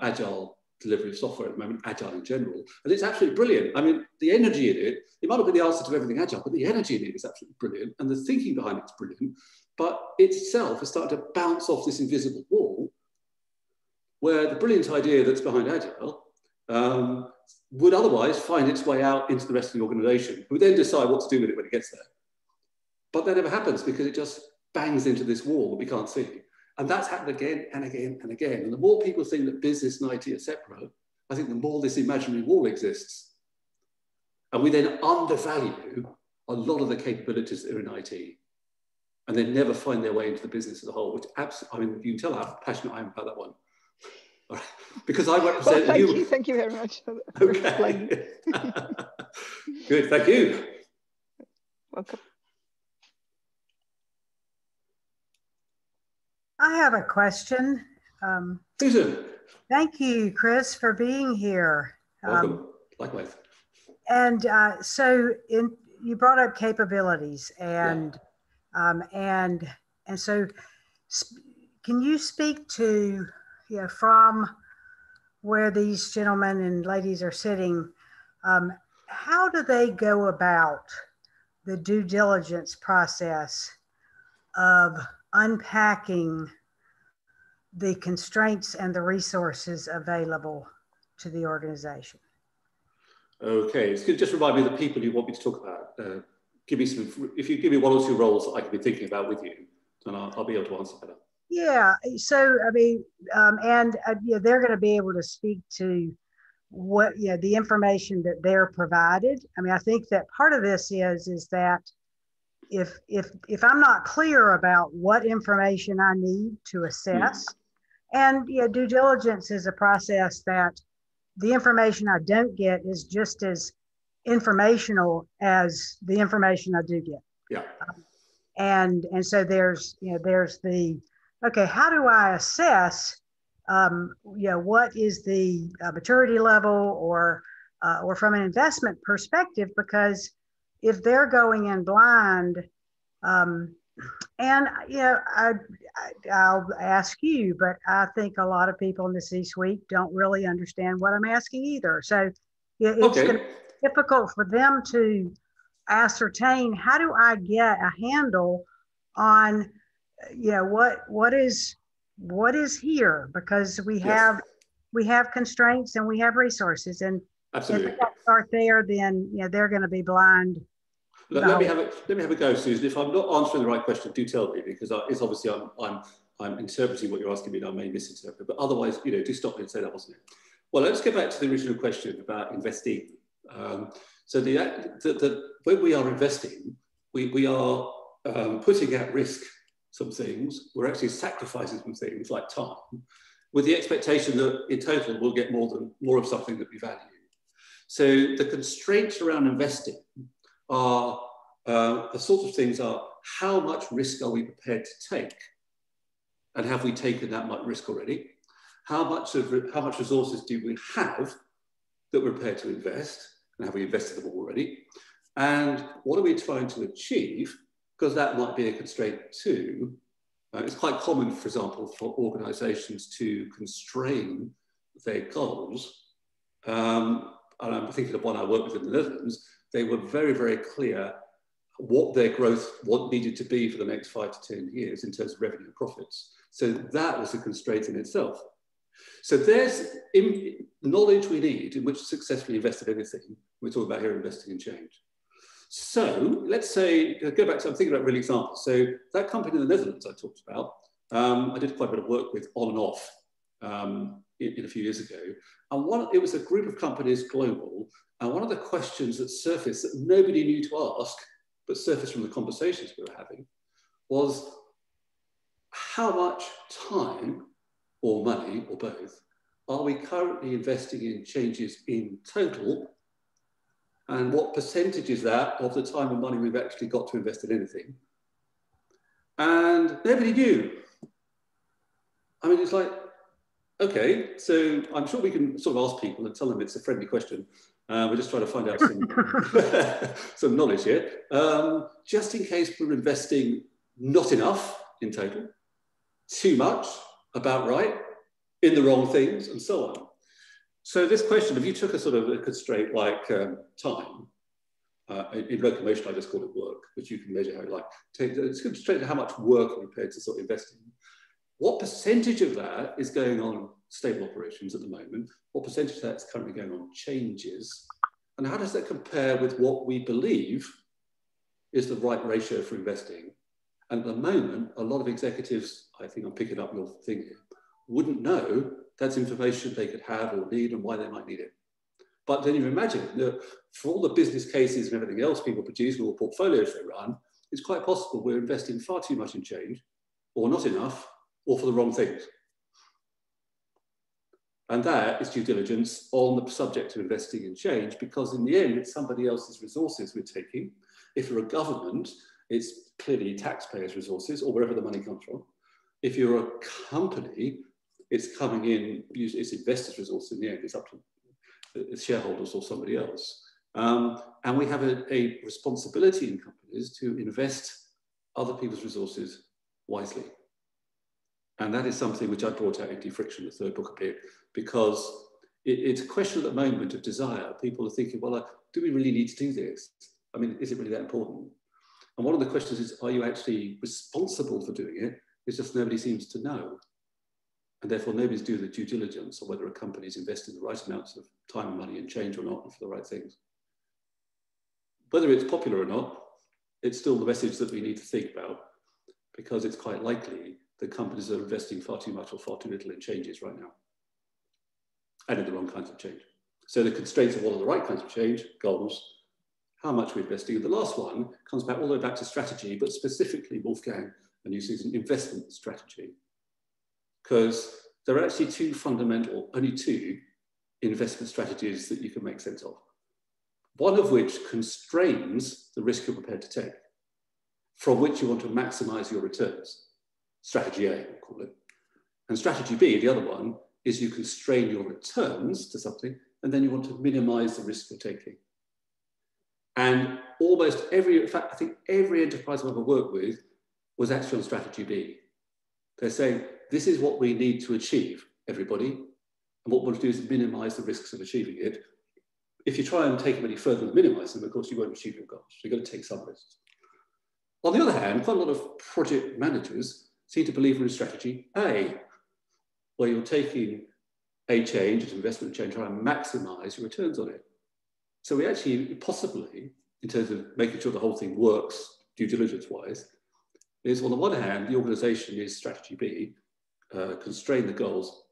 Agile delivery of software at the moment, Agile in general, and it's absolutely brilliant. I mean, the energy in it might not be the answer to everything Agile, but the energy in it is absolutely brilliant, and the thinking behind it is brilliant, but itself is starting to bounce off this invisible wall where the brilliant idea that's behind Agile would otherwise find its way out into the rest of the organization, who then decide what to do with it when it gets there. But that never happens because it just bangs into this wall that we can't see. And that's happened again and again and again. And the more people think that business and IT are separate, I think the more this imaginary wall exists. And we then undervalue a lot of the capabilities that are in IT. And they never find their way into the business as a whole, which absolutely, I mean, you can tell how passionate I am about that one. Because I represent well, thank you very much for explaining. Good, thank you. Welcome. I have a question. Susan. Thank you, Chris, for being here. Welcome. Likewise. And so you brought up capabilities, and so can you speak to, from where these gentlemen and ladies are sitting, how do they go about the due diligence process of unpacking the constraints and the resources available to the organization? Okay, it's good. Just remind me of the people you want me to talk about. Give me some, if you give me one or two roles that I can be thinking about with you, then I'll be able to answer better. Yeah, so I mean, they're going to be able to speak to what, the information that they're provided. I mean, I think that part of this is that if I'm not clear about what information I need to assess, and due diligence is a process that the information I don't get is just as informational as the information I do get. Yeah. And so there's the, okay, how do I assess what is the maturity level, or from an investment perspective, because if they're going in blind, and I'll ask you, but I think a lot of people in the C-suite don't really understand what I'm asking either. So it's going to be difficult for them to ascertain, how do I get a handle on, what is here, because we have constraints and we have resources, and absolutely. if they start there, then they're going to be blind. Let me have a go, Susan. If I'm not answering the right question, do tell me, because it's obviously I'm interpreting what you're asking me, and I may misinterpret. But otherwise, do stop me and say that wasn't it. Well, let's go back to the original question about investing. So when we are investing, we are putting at risk some things. We're actually sacrificing some things like time, with the expectation that in total we'll get more of something that we value. So the constraints around investing are the sort of things are, how much risk are we prepared to take, and have we taken that much risk already? How much resources do we have that we're prepared to invest, and have we invested them already? And what are we trying to achieve? Because that might be a constraint too. It's quite common, for example, for organisations to constrain their goals. And I'm thinking of one I worked with in the Netherlands. They were very, very clear what their growth needed to be for the next 5 to 10 years in terms of revenue and profits. So that was a constraint in itself. So there's knowledge we need in which to successfully invest in anything. We're talking about here investing in change. So let's say, go back to, I'm thinking about real examples. So that company in the Netherlands I talked about, I did quite a bit of work with on and off a few years ago. And it was a group of companies global. And one of the questions that surfaced that nobody knew to ask, but surfaced from the conversations we were having, was how much time or money, or both, are we currently investing in changes in total? And what percentage is that of the time and money we've actually got to invest in anything? And nobody knew. I mean, it's like, okay, so I'm sure we can sort of ask people and tell them it's a friendly question. We're just trying to find out some knowledge here. Just in case we're investing not enough in total, too much, about right, in the wrong things, and so on. So this question, if you took a sort of a constraint like time, in locomotion I just call it work, but you can measure how you like. It's constraint to how much work you're prepared to sort of invest in. What percentage of that is going on stable operations at the moment? What percentage of that is currently going on changes? And how does that compare with what we believe is the right ratio for investing? And at the moment, a lot of executives, I think I'm picking up your thing here, wouldn't know that's information they could have or need and why they might need it. But then you imagine that for all the business cases and everything else people produce and all the portfolios they run, it's quite possible we're investing far too much in change, or not enough, or for the wrong things. And that is due diligence on the subject of investing in change, because in the end, it's somebody else's resources we're taking. If you're a government, it's clearly taxpayers' resources, or wherever the money comes from. If you're a company, it's coming in, it's investors' resources in the end, it's up to shareholders or somebody else. And we have a responsibility in companies to invest other people's resources wisely. And that is something which I brought out in Defriction, the third book appeared, because it's a question at the moment of desire. People are thinking, well, do we really need to do this? I mean, is it really that important? And one of the questions is, are you actually responsible for doing it? It's just nobody seems to know. And therefore, nobody's doing the due diligence on whether a company is investing the right amounts of time and money and change or not, and for the right things. Whether it's popular or not, it's still the message that we need to think about, because it's quite likely that companies are investing far too much or far too little in changes right now, and in the wrong kinds of change. So the constraints of what are the right kinds of change, goals, how much we're investing. And the last one comes back all the way back to strategy, but specifically Wolfgang and uses an investment strategy. Because there are actually only two investment strategies that you can make sense of. One of which constrains the risk you're prepared to take, from which you want to maximize your returns. Strategy A, we'll call it. And strategy B, the other one, is you constrain your returns to something, and then you want to minimize the risk you're taking. And almost every, in fact, I think every enterprise I've ever worked with was actually on strategy B. They're saying, this is what we need to achieve, everybody. And what we'll do is minimize the risks of achieving it. If you try and take them any further and minimize them, of course, you won't achieve your goals. So you've got to take some risks. On the other hand, quite a lot of project managers seem to believe in strategy A, where you're taking a change, an investment change, trying to maximize your returns on it. So we actually possibly, in terms of making sure the whole thing works due diligence-wise, is on the one hand, the organization is strategy B, constrain the goals,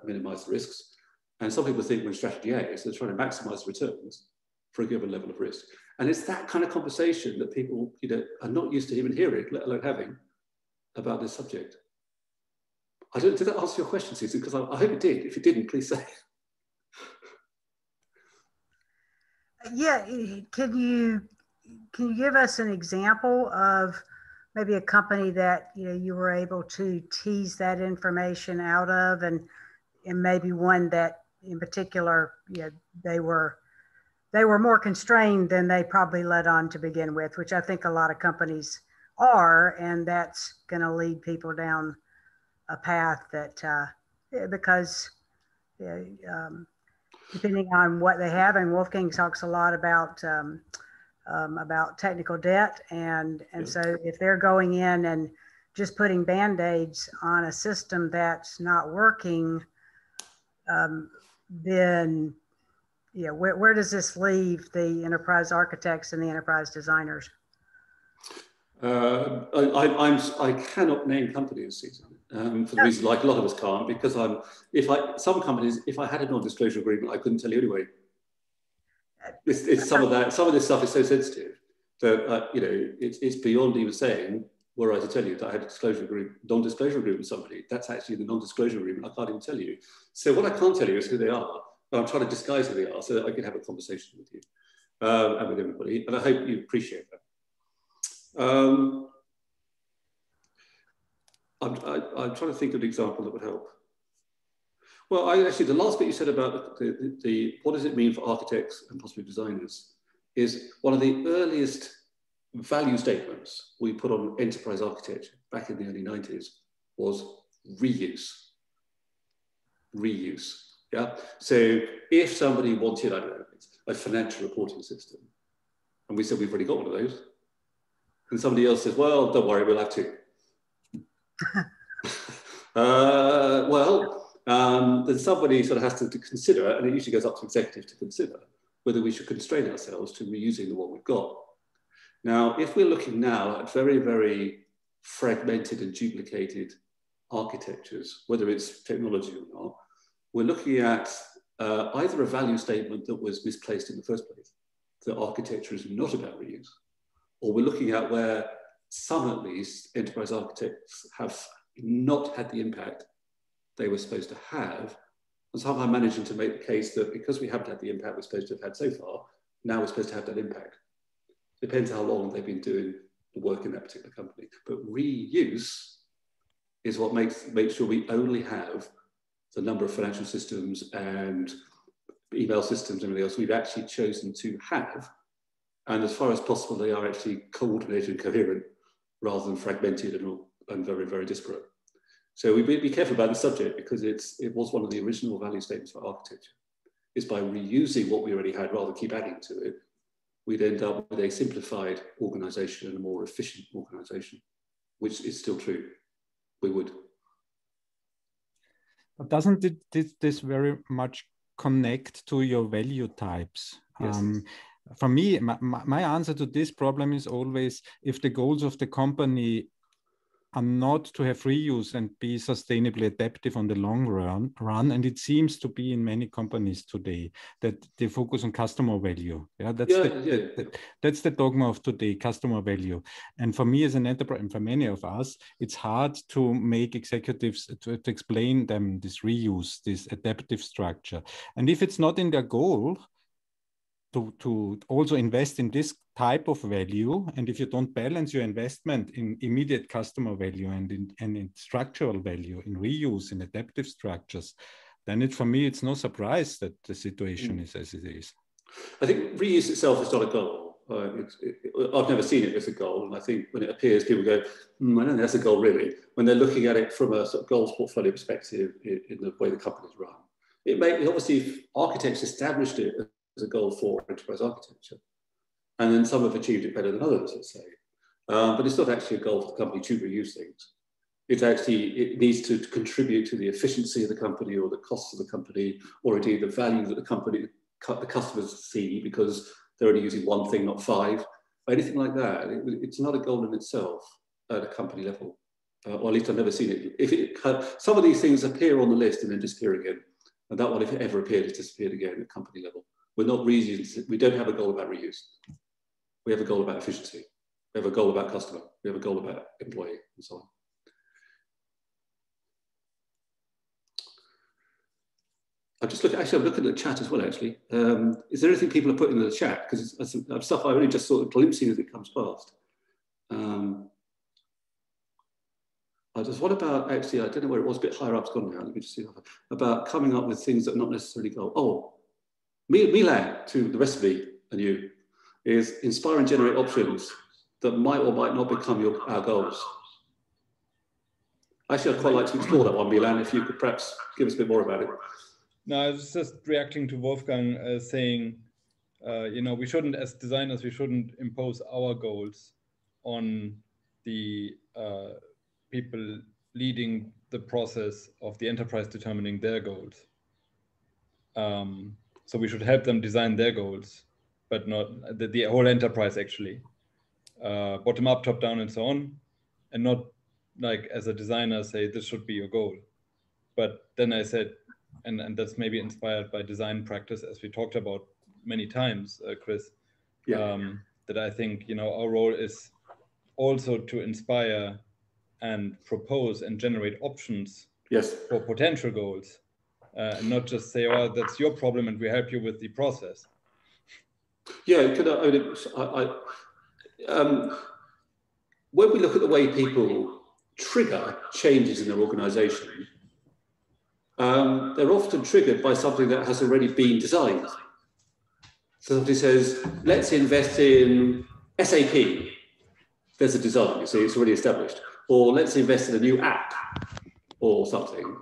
minimize the risks. And some people think we're strategy A, so they're trying to maximize returns for a given level of risk. And it's that kind of conversation that people, are not used to even hearing, let alone having, about this subject. Did that answer your question, Susan? Because I hope it did. If it didn't, please say. Yeah, can you give us an example of maybe a company that you were able to tease that information out of, and maybe one that in particular they were more constrained than they probably let on to begin with, which I think a lot of companies are, and that's going to lead people down a path that because depending on what they have, and Wolfgang talks a lot about technical debt, and so if they're going in and just putting band-aids on a system that's not working, then where does this leave the enterprise architects and the enterprise designers? I cannot name companies, Susan, for the reason like a lot of us can't, because some companies, if I had a non-disclosure agreement, I couldn't tell you anyway. It's some of this stuff is so sensitive that it's beyond even saying, were I to tell you that I had a non-disclosure agreement with somebody. That's actually the non-disclosure agreement. I can't even tell you. So what I can't tell you is who they are. But I'm trying to disguise who they are so that I can have a conversation with you and with everybody. And I hope you appreciate that. I'm trying to think of an example that would help. Well, actually, the last bit you said about the what does it mean for architects and possibly designers is one of the earliest value statements we put on enterprise architecture back in the early 90s was reuse. Reuse, yeah? So if somebody wanted, I don't know, a financial reporting system, and we said we've already got one of those, and somebody else says, well, don't worry, we'll have two. Then somebody sort of has to consider, and it usually goes up to executive to consider, whether we should constrain ourselves to reusing the one we've got. Now, if we're looking now at very, very fragmented and duplicated architectures, whether it's technology or not, we're looking at either a value statement that was misplaced in the first place, that architecture is not about reuse, or we're looking at where some, at least, enterprise architects have not had the impact they were supposed to have, and somehow managing to make the case that because we haven't had the impact we're supposed to have had so far, now we're supposed to have that impact. Depends how long they've been doing the work in that particular company. But reuse is what makes sure we only have the number of financial systems and email systems and everything else we've actually chosen to have. And as far as possible, they are actually coordinated and coherent rather than fragmented and very, very disparate. So we be careful about the subject because it was one of the original value statements for architecture. Is by reusing what we already had rather than keep adding to it, we'd end up with a simplified organization and a more efficient organization, which is still true. We would. But doesn't this very much connect to your value types? Yes. For me, my answer to this problem is always, if the goals of the company are not to have reuse and be sustainably adaptive on the long run, and it seems to be in many companies today that they focus on customer value. Yeah, that's the dogma of today, customer value. And for me as an enterprise, and for many of us, it's hard to make executives to explain them this reuse, this adaptive structure. And if it's not in their goal to also invest in this type of value, and if you don't balance your investment in immediate customer value and in structural value, in reuse, in adaptive structures, then for me, it's no surprise that the situation is as it is. I think reuse itself is not a goal. I've never seen it as a goal, and I think when it appears, people go, I don't think that's a goal really, when they're looking at it from a sort of goals portfolio perspective in the way the company's run. It may, obviously, if architects established it as a goal for enterprise architecture, and then some have achieved it better than others, let's say. But it's not actually a goal for the company to reuse things. It's actually, it needs to contribute to the efficiency of the company or the costs of the company, or indeed the value that the customers see because they're only using one thing, not 5, or anything like that. It's not a goal in itself at a company level, or at least I've never seen it. Some of these things appear on the list and then disappear again. And that one, if it ever appeared, has disappeared again at company level. We're not reusing, we don't have a goal about reuse. We have a goal about efficiency. We have a goal about customer. We have a goal about employee, and so on. I'm just looking, actually, I'm looking at the chat as well, actually. Is there anything people are putting in the chat? Because it's stuff I only just sort of glimpsing as it comes past. What about, actually, I don't know where it was, a bit higher up, it's gone now. Let me just see. About coming up with things that are not necessarily goal. Oh, Milan, to the rest of me and you, is inspire and generate options that might or might not become our goals. Actually, I'd quite like to explore that one, Milan, if you could perhaps give us a bit more about it. No, I was just reacting to Wolfgang saying, you know, we shouldn't, as designers, we shouldn't impose our goals on the people leading the process of the enterprise determining their goals. So we should help them design their goals, but not the whole enterprise actually. Bottom up, top down, and so on, and not like as a designer say this should be your goal. But then I said, and that's maybe inspired by design practice, as we talked about many times, Chris, that I think, you know, our role is also to inspire and propose and generate options for potential goals, and not just say, oh, that's your problem and we help you with the process. Yeah, when we look at the way people trigger changes in their organization, they're often triggered by something that has already been designed. So somebody says, let's invest in SAP. There's a design, you see, it's already established. Or let's invest in a new app or something.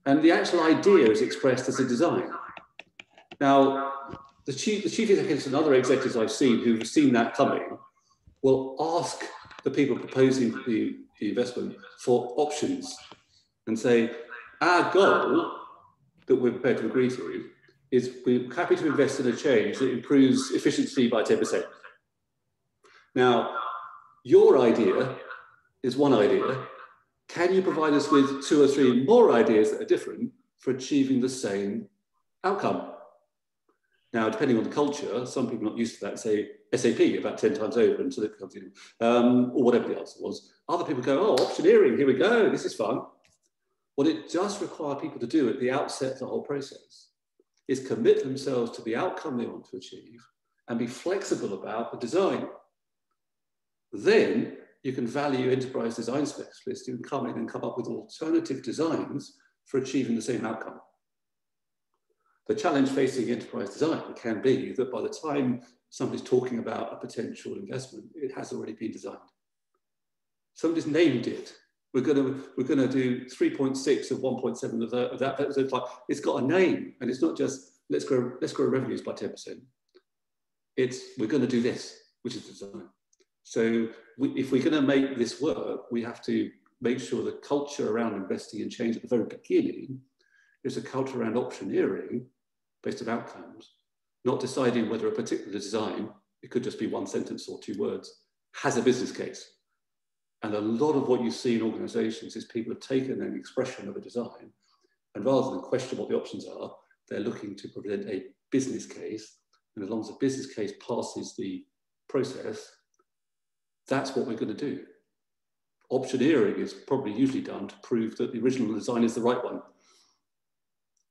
And the actual idea is expressed as a design. Now, the chief executives and other executives I've seen who've seen that coming will ask the people proposing the investment for options and say, our goal that we're prepared to agree to is we're happy to invest in a change that improves efficiency by 10%. Now, your idea is one idea. Can you provide us with 2 or 3 more ideas that are different for achieving the same outcome? Now, depending on the culture, some people are not used to that, say SAP about 10 times over until it comes in, or whatever else it was. Other people go, oh, optioneering, here we go, this is fun. What it does require people to do at the outset of the whole process is commit themselves to the outcome they want to achieve and be flexible about the design. Then you can value enterprise design specialists who can come in and come up with alternative designs for achieving the same outcome. The challenge facing enterprise design can be that by the time somebody's talking about a potential investment, it has already been designed. Somebody's named it. We're going to do 3.6 of 1.7 of that. It's like, it's got a name, and it's not just let's grow revenues by 10%. It's we're going to do this, which is design. So if we're going to make this work, we have to make sure the culture around investing in change at the very beginning is a culture around optioneering based on outcomes, not deciding whether a particular design, it could just be 1 sentence or 2 words, has a business case. And a lot of what you see in organizations is people have taken an expression of a design, and rather than question what the options are, they're looking to present a business case. And as long as the business case passes the process, that's what we're going to do. Optioneering is probably usually done to prove that the original design is the right one.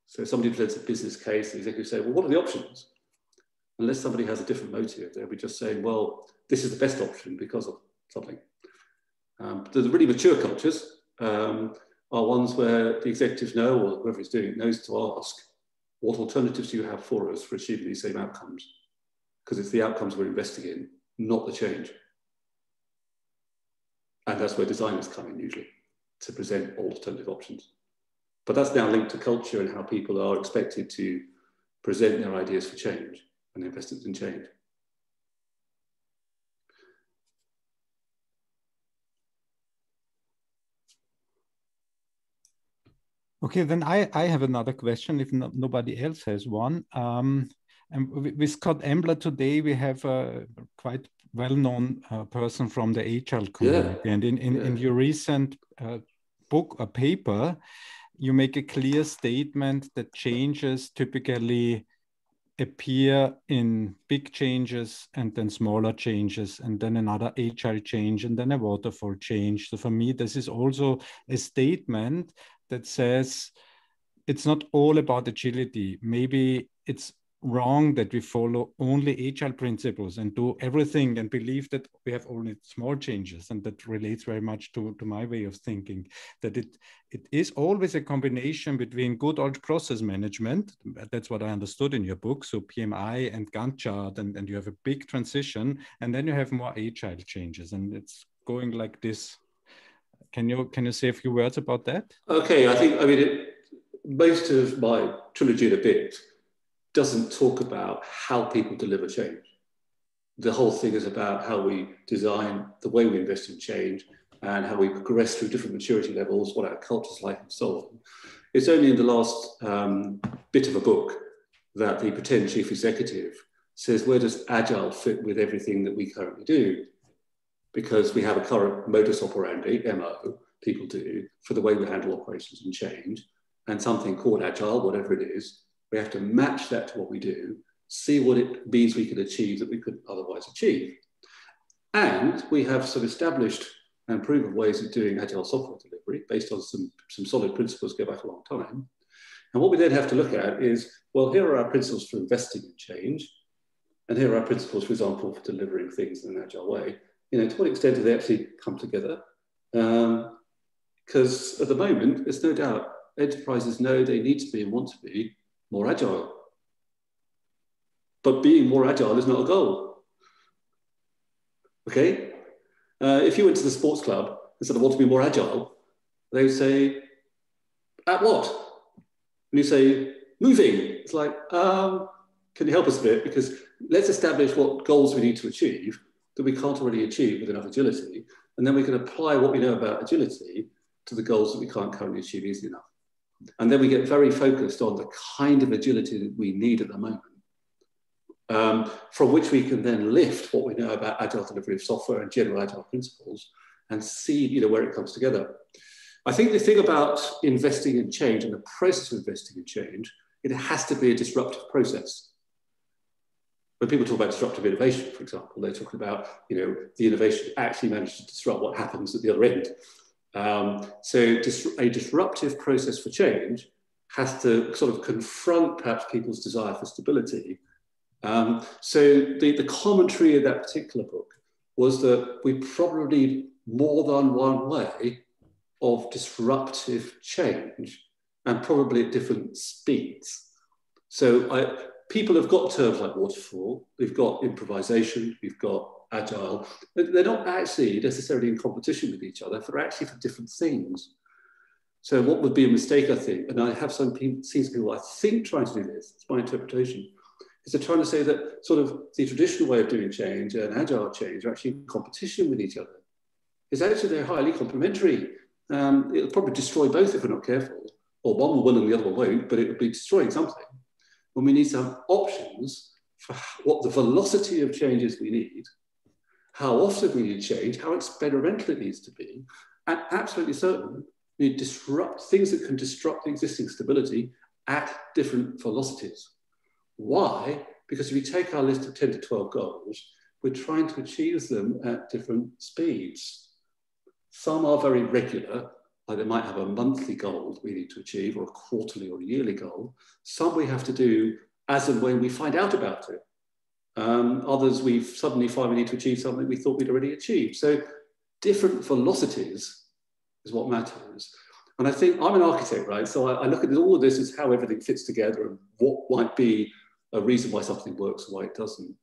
So somebody presents a business case, the executive say, well, what are the options? unless somebody has a different motive. They'll be just saying, well, this is the best option because of something. The really mature cultures are ones where the executives know, or whoever is doing it knows to ask, what alternatives do you have for us for achieving these same outcomes? Because it's the outcomes we're investing in, not the change. And that's where designers come in usually, to present alternative options. But that's now linked to culture and how people are expected to present their ideas for change and investments in change. Okay, then I have another question if nobody else has one. And with Scott Embler today, we have a quite well-known person from the HR community. Yeah. And in your recent book or paper, you make a clear statement that changes typically appear in big changes and then smaller changes and then another HR change and then a waterfall change. So for me, this is also a statement that says it's not all about agility. Maybe it's wrong that we follow only HR principles and do everything and believe that we have only small changes. And that relates very much to my way of thinking, that it is always a combination between good old process management. That's what I understood in your book. So PMI and Gantt chart, and you have a big transition, and then you have more agile changes, and it's going like this. Can you say a few words about that? Okay, I mean, most of my trilogy in a bit doesn't talk about how people deliver change. The whole thing is about how we design the way we invest in change and how we progress through different maturity levels, what our culture's like, and so on. It's only in the last bit of a book that the pretend chief executive says, where does agile fit with everything that we currently do? Because we have a current modus operandi, MO, people do, for the way we handle operations and change, and something called agile, whatever it is. We have to match that to what we do, see what it means we can achieve that we couldn't otherwise achieve. And we have some established and proven ways of doing agile software delivery based on some solid principles go back a long time. And what we then have to look at is, well, here are our principles for investing in change. And here are our principles, for example, for delivering things in an agile way. You know, to what extent do they actually come together? Because at the moment, there's no doubt enterprises know they need to be and want to be more agile. But being more agile is not a goal. Okay? If you went to the sports club and said, I want to be more agile, they would say, at what? And you say, moving. It's like, can you help us a bit? Because let's establish what goals we need to achieve that we can't already achieve with enough agility. And then we can apply what we know about agility to the goals that we can't currently achieve easily enough. And then we get very focused on the kind of agility that we need at the moment, from which we can then lift what we know about agile delivery of software and general agile principles and see, you know, where it comes together. I think the thing about investing in change and the process of investing in change, it has to be a disruptive process. When people talk about disruptive innovation, for example, they're talking about, you know, the innovation actually managed to disrupt what happens at the other end. So a disruptive process for change has to sort of confront perhaps people's desire for stability. So the commentary of that particular book was that we probably need more than one way of disruptive change, and probably at different speeds. So people have got terms like waterfall, we've got improvisation, we've got agile, but they're not actually necessarily in competition with each other, they're actually for different things. So what would be a mistake, I think, and I have seen some people, I think, trying to do this, it's my interpretation, is they're trying to say that sort of the traditional way of doing change and agile change are actually in competition with each other. It's actually they're highly complementary. It'll probably destroy both if we're not careful, or one will win and the other one won't, but it will be destroying something. When we need to have options for what the velocity of changes we need, how often we need change, how experimental it needs to be, and absolutely certain we need things that can disrupt the existing stability at different velocities. Why? Because if we take our list of 10 to 12 goals, we're trying to achieve them at different speeds. Some are very regular, like they might have a monthly goal we need to achieve, or a quarterly or a yearly goal. Some we have to do as and when we find out about it. Others, we've suddenly find we need to achieve something we thought we'd already achieved. So different velocities is what matters. And I think I'm an architect, right? So I look at all of this as how everything fits together and what might be a reason why something works and why it doesn't.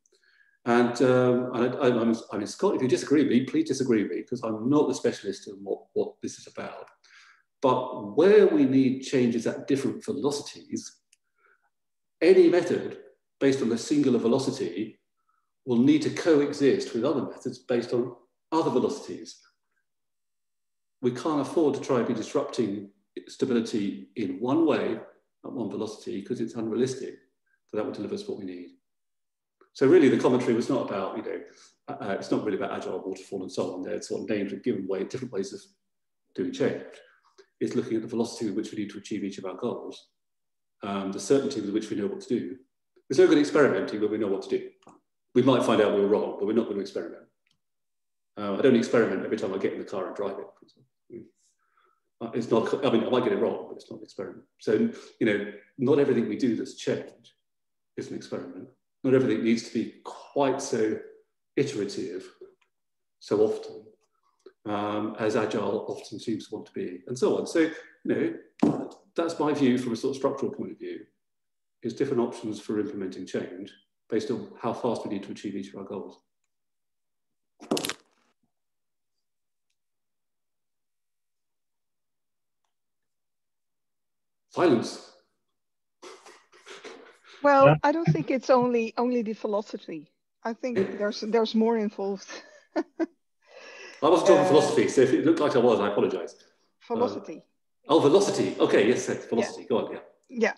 And I mean, Scott, if you disagree with me, please disagree with me, because I'm not the specialist in what this is about. But where we need changes at different velocities, any method based on a singular velocity will need to coexist with other methods based on other velocities. We can't afford to try and be disrupting stability in one way at one velocity, because it's unrealistic that that will deliver us what we need. So really the commentary was not about, you know, it's not really about agile, waterfall and so on. They're sort of names are given way, different ways of doing change. It's looking at the velocity with which we need to achieve each of our goals, the certainty with which we know what to do. There's no good experimenting when we know what to do. We might find out we were wrong, but we're not going to experiment. I don't experiment every time I get in the car and drive it. It's not, I mean, I might get it wrong, but it's not an experiment. So, you know, not everything we do that's change is an experiment. Not everything needs to be quite so iterative so often as agile often seems to want to be, and so on. So, you know, that's my view from a sort of structural point of view, is different options for implementing change based on how fast we need to achieve each of our goals. Silence. Well, I don't think it's only the philosophy. I think there's more involved. I wasn't talking philosophy, so if it looked like I was, I apologize. Velocity. Velocity. Okay, yes, velocity. Yeah. Go on, yeah. Yeah,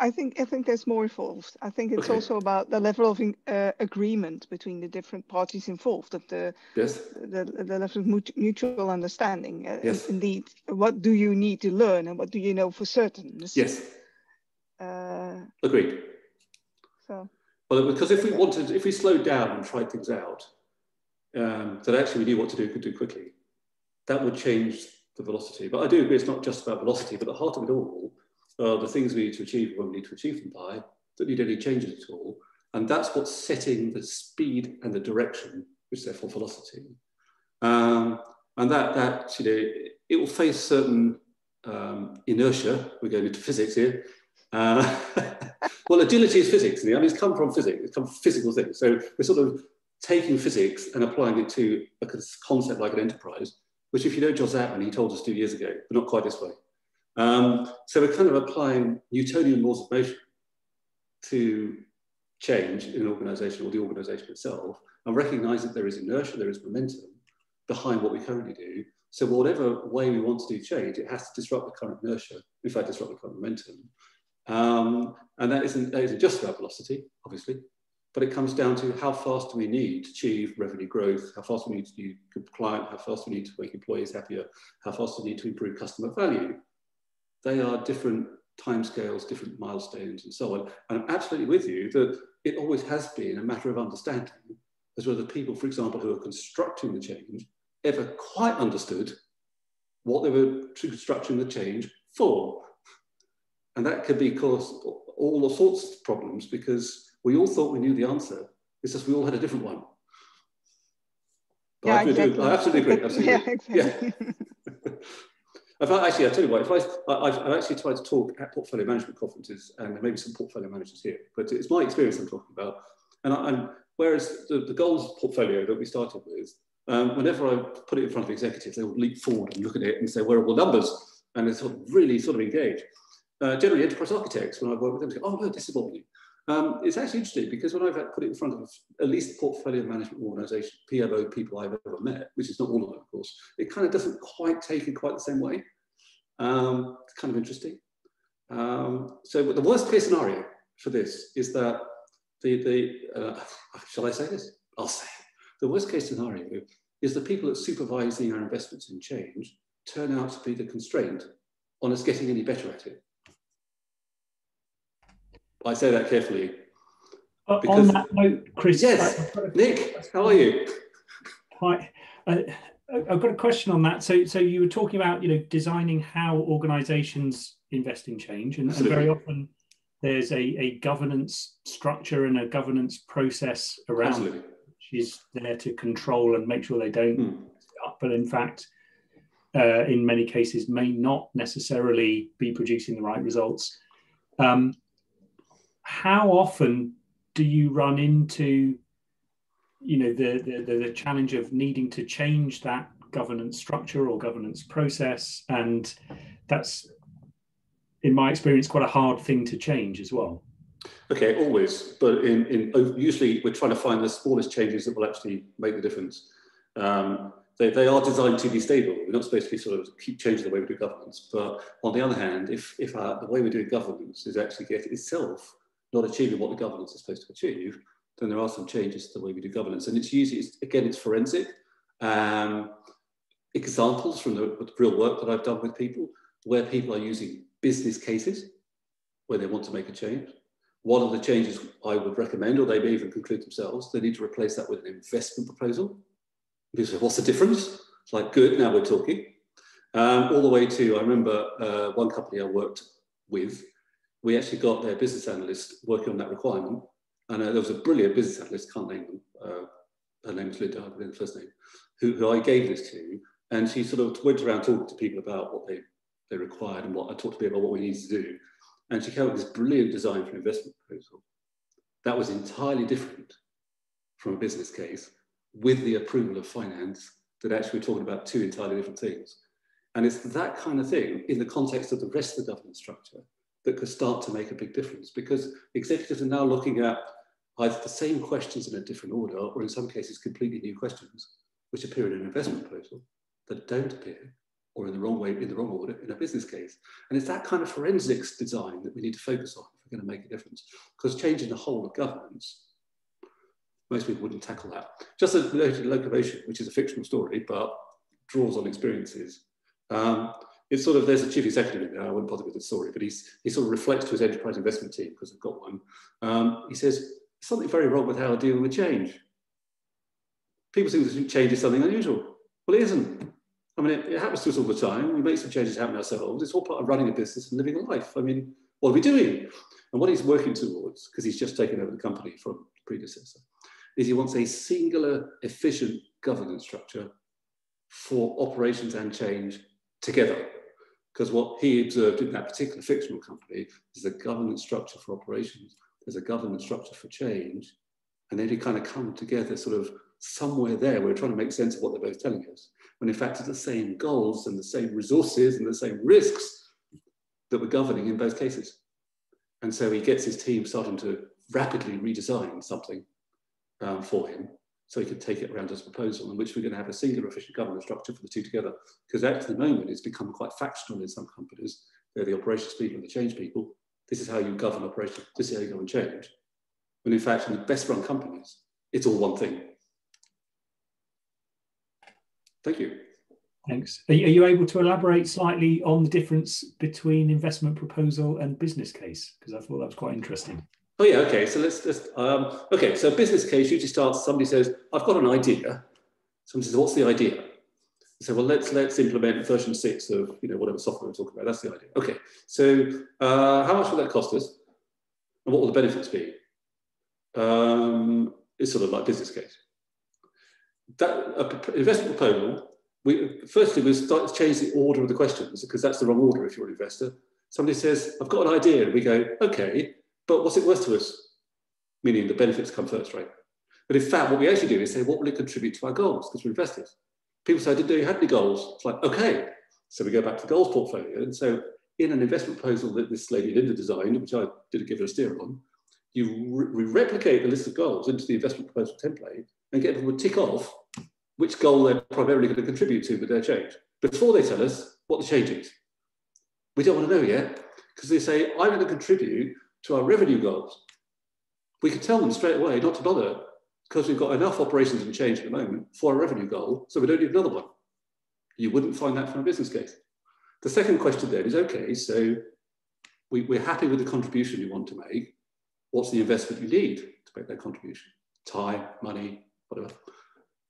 I think there's more involved. I think it's also about the level of agreement between the different parties involved, of the level of mutual understanding. Yes. Indeed, what do you need to learn and what do you know for certain? Yes. Agreed. So, well, because if we slowed down and tried things out, that actually we knew what to do, could do quickly, that would change the velocity. But I do agree, it's not just about velocity, but the heart of it all are the things we need to achieve when we need to achieve them by, that need any changes at all. And that's what's setting the speed and the direction, which is therefore velocity. And that you know, it will face certain inertia. We're going into physics here. Well, agility is physics. I mean, it's come from physics. It's come from physical things. So we're sort of taking physics and applying it to a concept like an enterprise, which, if you know Jos Atman, he told us 2 years ago, but not quite this way. So we're kind of applying Newtonian laws of motion to change in an organization or the organization itself, and recognize that there is inertia, there is momentum behind what we currently do. So whatever way we want to do change, it has to disrupt the current inertia, in fact, disrupt the current momentum. And that isn't just about velocity, obviously, but it comes down to how fast do we need to achieve revenue growth, how fast we need to be compliant, how fast we need to make employees happier, how fast we need to improve customer value. They are different timescales, different milestones, and so on. And I'm absolutely with you that it always has been a matter of understanding as whether people, for example, who are constructing the change ever quite understood what they were constructing the change for. And that could be cause all sorts of problems, because we all thought we knew the answer. It's just we all had a different one. But yeah, I absolutely agree. Absolutely. Yeah, exactly. Yeah. Actually, I'll tell you what, I've actually tried to talk at portfolio management conferences, and there may be some portfolio managers here, but it's my experience I'm talking about. And whereas the goals portfolio that we started with, whenever I put it in front of executives, they will leap forward and look at it and say, where are all the numbers? And it's really sort of engaged. Generally, enterprise architects, when I work with them, say, oh, no, this is what we need. It's actually interesting, because when I've put it in front of at least portfolio management organization, PMO people I've ever met, which is not all of them, of course, it kind of doesn't quite take it quite the same way. It's kind of interesting. So the worst case scenario for this is that shall I say this? I'll say it. The worst case scenario is the people that supervising our investments in change turn out to be the constraint on us getting any better at it. I say that carefully. On that note, Chris. Yes, Nick, how are you? Hi. I've got a question on that. So you were talking about, designing how organisations invest in change, and very often there's a governance structure and a governance process around Absolutely. which is there to control and make sure they don't up, but in fact, in many cases, may not necessarily be producing the right results. How often do you run into, you know, the challenge of needing to change that governance structure or governance process? And that's, in my experience, quite a hard thing to change as well. Okay, always, but usually we're trying to find the smallest changes that will actually make the difference. They are designed to be stable. We're not supposed to be sort of keep changing the way we do governance. But on the other hand, if the way we do governance is actually itself not achieving what the governance is supposed to achieve, then there are some changes to the way we do governance. And it's usually, it's forensic. Examples from the real work that I've done with people, where people are using business cases, where they want to make a change. One of the changes I would recommend, or they may even conclude themselves, they need to replace that with an investment proposal. People say, what's the difference? It's like, good, now we're talking. All the way to, I remember one company I worked with, we actually got their business analyst working on that requirement. And there was a brilliant business analyst, can't name them, her name was Linda, I believe the first name, who I gave this to. And she sort of went around talking to people about what they required and what I talked to people about what we needed to do. And she came up with this brilliant design for an investment proposal that was entirely different from a business case, with the approval of finance, that actually we're talking about two entirely different things. And it's that kind of thing in the context of the rest of the governance structure that could start to make a big difference, because executives are now looking at either the same questions in a different order, or in some cases completely new questions, which appear in an investment proposal that don't appear, or in the wrong way, in the wrong order, in a business case. And it's that kind of forensics design that we need to focus on if we're going to make a difference. Because changing the whole of governance, most people wouldn't tackle that. Just as Locomotion, which is a fictional story, but draws on experiences. It's sort of, there's a chief executive in there, I wouldn't bother with the story, but he sort of reflects to his enterprise investment team, because they've got one. He says, there's something very wrong with how I deal with change. People think change is something unusual. Well, it isn't. I mean, it happens to us all the time. We make some changes happen ourselves. It's all part of running a business and living a life. I mean, what are we doing? And what he's working towards, because he's just taken over the company from the predecessor, is he wants a singular, efficient governance structure for operations and change together. Because what he observed in that particular fictional company is a governance structure for operations, there's a governance structure for change, and then they kind of come together sort of somewhere there. We're trying to make sense of what they're both telling us, when in fact it's the same goals and the same resources and the same risks that we're governing in both cases. And so he gets his team starting to rapidly redesign something for him, so he can take it around as a proposal, in which we're going to have a singular efficient governance structure for the two together. Because at the moment, it's become quite factional in some companies. They're the operations people and the change people. This is how you govern operations. This is how you go and change. When in fact, in the best run companies, it's all one thing. Thank you. Thanks. Are you able to elaborate slightly on the difference between investment proposal and business case? Because I thought that was quite interesting. Oh yeah, okay, so let's okay, so business case usually starts, somebody says, I've got an idea. Somebody says, what's the idea? So, well, let's implement version 6 of, you know, whatever software we're talking about, that's the idea. Okay, so how much will that cost us? And what will the benefits be? It's sort of like business case. That investment proposal, firstly, we start to change the order of the questions, because that's the wrong order if you're an investor. Somebody says, I've got an idea, and we go, okay, but what's it worth to us? Meaning the benefits come first, right? But in fact, what we actually do is say, what will it contribute to our goals? Because we're investors. People say, didn't know you had any goals? It's like, okay. So we go back to the goals portfolio. And so in an investment proposal that this lady Linda designed, which I did give her a steer on, we replicate the list of goals into the investment proposal template and get people to tick off which goal they're primarily going to contribute to with their change, before they tell us what the change is. We don't want to know yet, because they say, I'm going to contribute to our revenue goals. We can tell them straight away not to bother, because we've got enough operations and change at the moment for a revenue goal, so we don't need another one. You wouldn't find that from a business case. The second question then is, okay, so we're happy with the contribution you want to make. What's the investment you need to make that contribution? Time, money, whatever.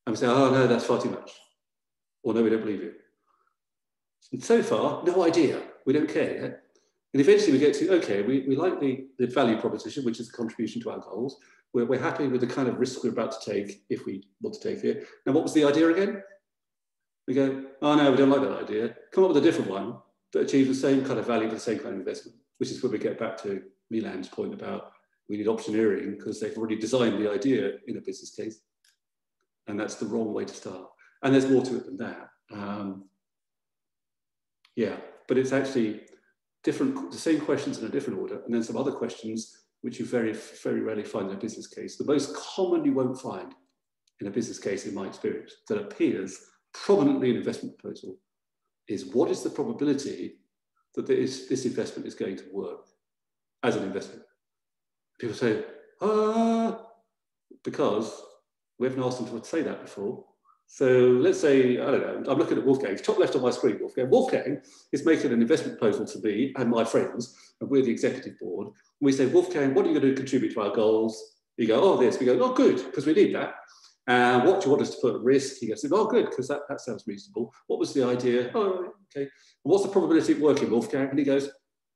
And we say, oh no, that's far too much. Or no, we don't believe you. And so far, no idea. We don't care yet. And eventually we get to, okay, we like the value proposition, which is the contribution to our goals. We're happy with the kind of risk we're about to take if we want to take it. Now, what was the idea again? We go, oh no, we don't like that idea. Come up with a different one that achieves the same kind of value for the same kind of investment, which is where we get back to Milan's point about we need optioneering because they've already designed the idea in a business case. And that's the wrong way to start. And there's more to it than that. Yeah, but it's actually different, the same questions in a different order, and then some other questions which you very, very rarely find in a business case. The most common you won't find in a business case, in my experience, that appears prominently in an investment proposal is what is the probability that this investment is going to work as an investment? People say, because we haven't asked them to say that before. So let's say, I don't know, I'm looking at Wolfgang. It's top left on my screen, Wolfgang. Wolfgang is making an investment proposal to me and my friends, and we're the executive board. And we say, Wolfgang, what are you going to contribute to our goals? You go, oh, this. We go, oh, good, because we need that. And what do you want us to put at risk? He goes, oh, good, because that sounds reasonable. What was the idea? Oh, okay. And what's the probability of working, Wolfgang? And he goes,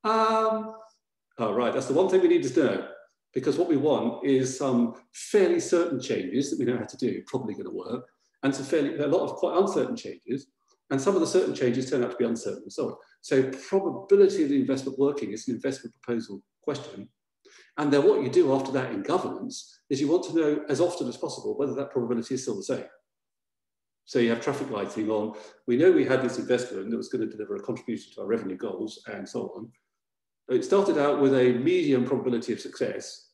oh, right, that's the one thing we need to know. Because what we want is some fairly certain changes that we know how to do, probably going to work, and a lot of quite uncertain changes. And some of the certain changes turn out to be uncertain and so on. So probability of the investment working is an investment proposal question. And then what you do after that in governance is you want to know as often as possible whether that probability is still the same. So you have traffic lighting on. We know we had this investment that was going to deliver a contribution to our revenue goals and so on. It started out with a medium probability of success.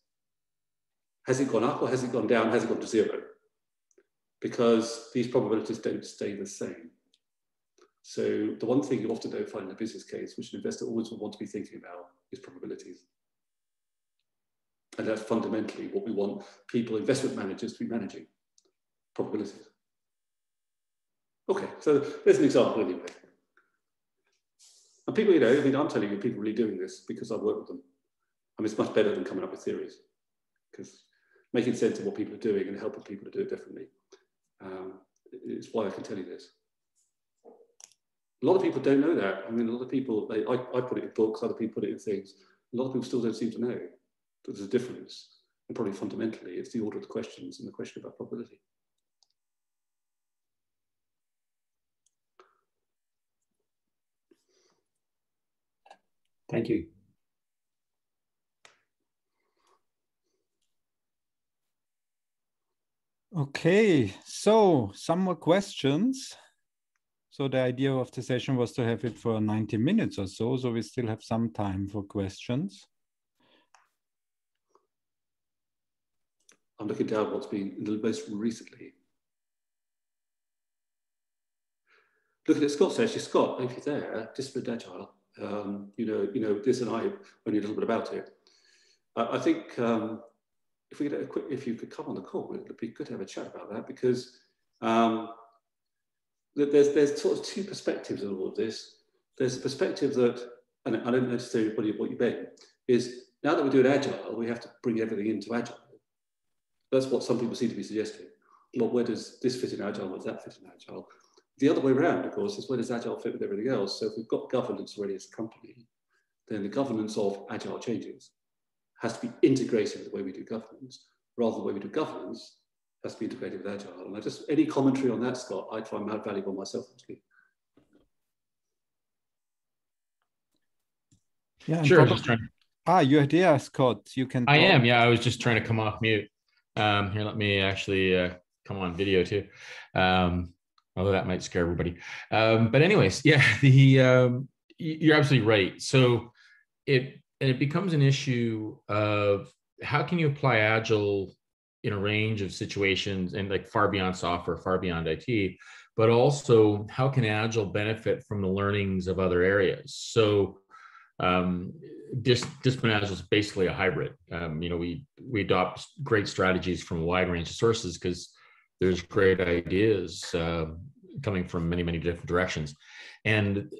Has it gone up or has it gone down? Has it gone to zero? Because these probabilities don't stay the same. So the one thing you often don't find in a business case, which an investor always will want to be thinking about, is probabilities. And that's fundamentally what we want people, investment managers, to be managing, probabilities. Okay, so there's an example anyway. And people, I mean, I'm telling you, people really doing this because I've worked with them. I mean, it's much better than coming up with theories, because making sense of what people are doing and helping people to do it differently is why I can tell you this. A lot of people don't know that. I mean, a lot of people, I put it in books, other people put it in things. A lot of people still don't seem to know that there's a difference. And probably fundamentally, it's the order of the questions and the question about probability. Thank you. Okay, so some more questions. So the idea of the session was to have it for 90 minutes or so we still have some time for questions. I'm looking down what's been the most recently. Looking at Scott's actually, Scott, if you're there, Disciplined Agile, this and I only a little bit about it. I think if we get if you could come on the call, it'd be good to have a chat about that, because there's sort of two perspectives in all of this. There's a perspective that, and I don't necessarily what you meant, is now that we're doing Agile, we have to bring everything into Agile. That's what some people seem to be suggesting. Well, where does this fit in Agile? Where does that fit in Agile? The other way around, of course, is where does Agile fit with everything else? So if we've got governance already as a company, then the governance of Agile changes has to be integrated with the way we do governance, rather than the way we do governance has to be integrated with Agile. And any commentary on that, Scott, I find that valuable myself, actually. Yeah, sure. Just trying. You're there, Scott. You can. I am. Yeah, I was just trying to come off mute. Here, let me actually come on video too. Although that might scare everybody. But anyways, yeah, you're absolutely right. So it becomes an issue of how can you apply Agile in a range of situations and like far beyond software, far beyond IT, but also how can Agile benefit from the learnings of other areas? So Disciplined Agile is basically a hybrid. We adopt great strategies from a wide range of sources because there's great ideas coming from many, many different directions. And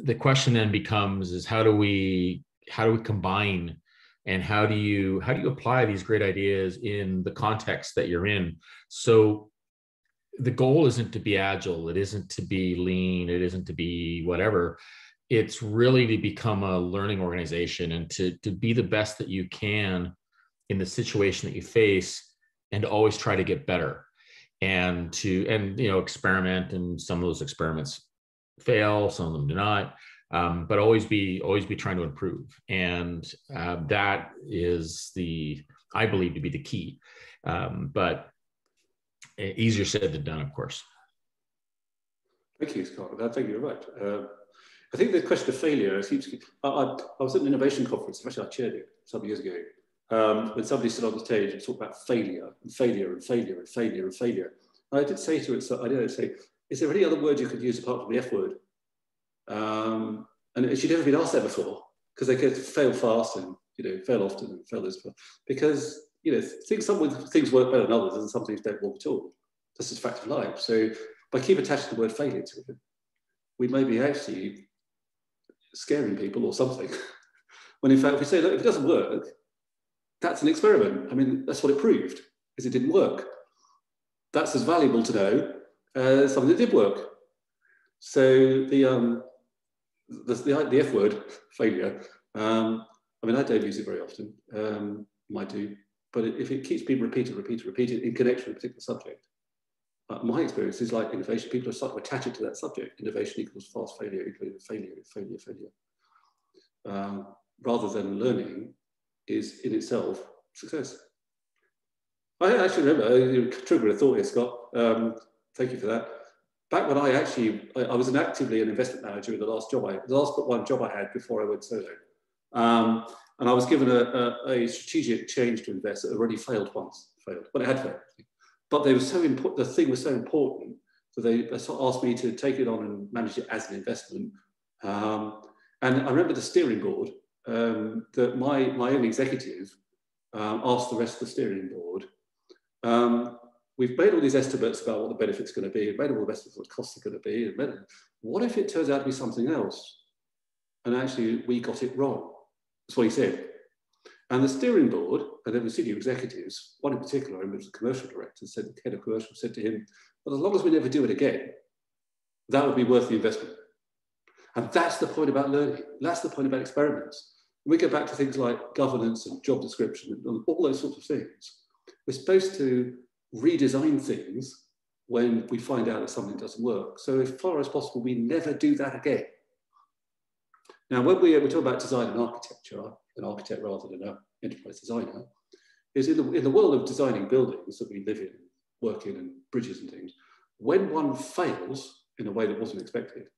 the question then becomes is how do we combine, and how do you apply these great ideas in the context that you're in? So the goal isn't to be Agile, it isn't to be lean, it isn't to be whatever. it's really to become a learning organization and to be the best that you can in the situation that you face, and always try to get better, and experiment. And some of those experiments fail, some of them do not, but always be trying to improve. And that is I believe to be the key, but easier said than done, of course. Thank you, Scott. I think you're right. I think the question of failure seems to, I was at an innovation conference, actually I chaired it some years ago, when somebody stood on the stage and talked about failure and failure and failure and failure and failure. And I did say to it, so I did say, is there any other word you could use apart from the F word? And she'd never been asked that before, because they could fail fast and fail often and fail as well. Because some things work better than others, and some things don't work at all. That's just a fact of life. So by keep attaching the word failure to it, we may be actually scaring people or something. When in fact, if we say, look, if it doesn't work, that's an experiment. I mean, that's what it proved, is it didn't work. That's as valuable to know as something that did work. So the F word, failure, I mean, I don't use it very often, might do, but if it keeps being repeated in connection with a particular subject, my experience is like innovation, people are starting to attach it to that subject. Innovation equals fast failure, equals failure. Rather than learning is in itself success. I actually remember, trigger a thought here, Scott. Thank you for that. Back when I was actively an investment manager in the last one job I had before I went solo. And I was given a strategic change to invest that had already failed once. But it had failed. But they were so important, the thing was so important that they asked me to take it on and manage it as an investment. And I remember the steering board, that my own executive asked the rest of the steering board, we've made all these estimates about what the benefit's going to be, made all the estimates what the costs are going to be. What if it turns out to be something else? And actually, we got it wrong. That's what he said. And the steering board, and then the senior executives, one in particular, I remember the commercial director, said, the head of commercial said to him, well, as long as we never do it again, that would be worth the investment. And that's the point about learning. That's the point about experiments. When we go back to things like governance and job description and all those sorts of things, we're supposed to redesign things when we find out that something doesn't work. So as far as possible, we never do that again. Now, when we talk about design and architecture, an architect rather than an enterprise designer, is in the world of designing buildings that we live in, work in, and bridges and things, when one fails in a way that wasn't expected,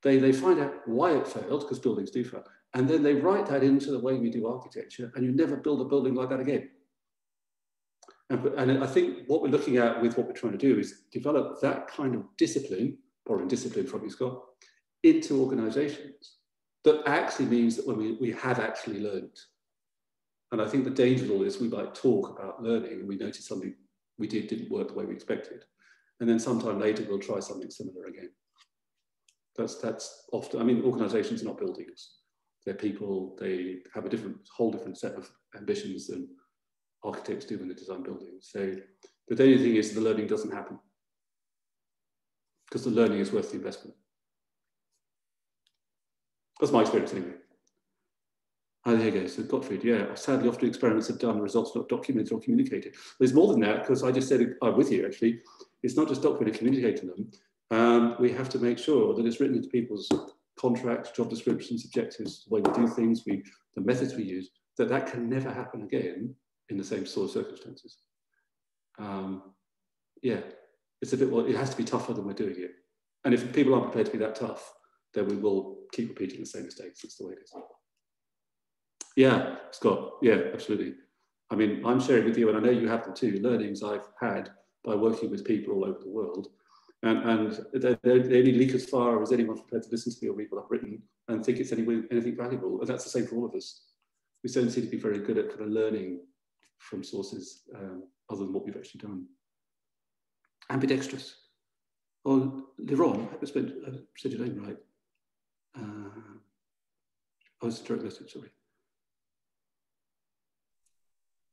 they find out why it failed, because buildings do fail, and then they write that into the way we do architecture, and you never build a building like that again. And I think what we're looking at with what we're trying to do is develop that kind of discipline, borrowing discipline from you, Scott, into organizations. That actually means that when we have actually learned. And I think the danger of all this, we might talk about learning and we notice something we didn't work the way we expected. And then sometime later, we'll try something similar again. That's often, I mean, organizations are not buildings. They're people, they have a whole different set of ambitions than architects do when they design buildings. So the only thing is the learning doesn't happen, because the learning is worth the investment. That's my experience anyway. There you go. So Gottfried, yeah, sadly often experiments are done, results not documented or communicated. There's more than that, because I just said, I'm with you actually, it's not just documenting and communicating them. We have to make sure that it's written into people's contracts, job descriptions, objectives, the way we do things, the methods we use, that can never happen again in the same sort of circumstances. Yeah, it's a bit, well, it has to be tougher than we're doing it. And if people aren't prepared to be that tough, then we will keep repeating the same mistakes. That's the way it is. Yeah, Scott, yeah, absolutely. I mean, I'm sharing with you, and I know you have them too, learnings I've had by working with people all over the world. And they only leak as far as anyone's prepared to listen to me or read what I've written and think it's anything valuable. And that's the same for all of us. We don't seem to be very good at kind of learning from sources other than what we've actually done. Ambidextrous. Oh, Liron, I said your name right. Oh, it's a direct message, sorry.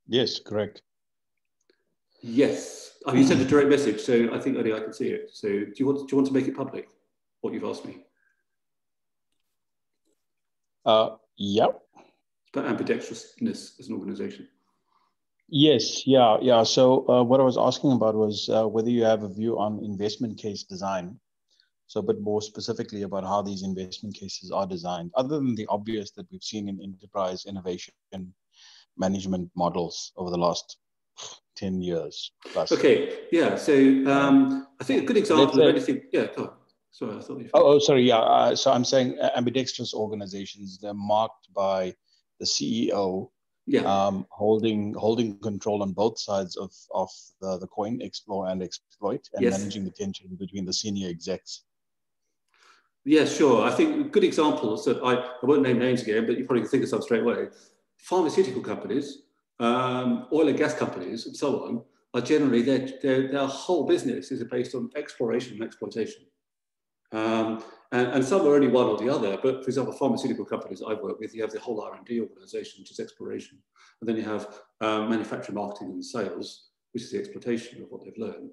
Yes, correct. Yes. Oh, you sent a direct message, so I think only I can see it. So do you want to make it public, what you've asked me? Yeah. But ambidextrousness as an organization. Yes, yeah. So what I was asking about was whether you have a view on investment case design. So a bit more specifically about how these investment cases are designed, other than the obvious that we've seen in enterprise innovation management models over the last 10 years plus. Okay, yeah. So I think a good example of anything. Yeah, go on. Sorry, I thought you. Sorry. Yeah. So I'm saying ambidextrous organizations, they're marked by the CEO holding control on both sides of the coin, explore and exploit, and managing the tension between the senior execs. Yeah, sure. I think good examples that I won't name names again, but you probably can think of some straight away. Pharmaceutical companies, oil and gas companies, and so on, are generally their whole business is based on exploration and exploitation. And some are only one or the other, but for example, pharmaceutical companies I've worked with, you have the whole R&D organization, which is exploration. And then you have manufacturing, marketing and sales, which is the exploitation of what they've learned.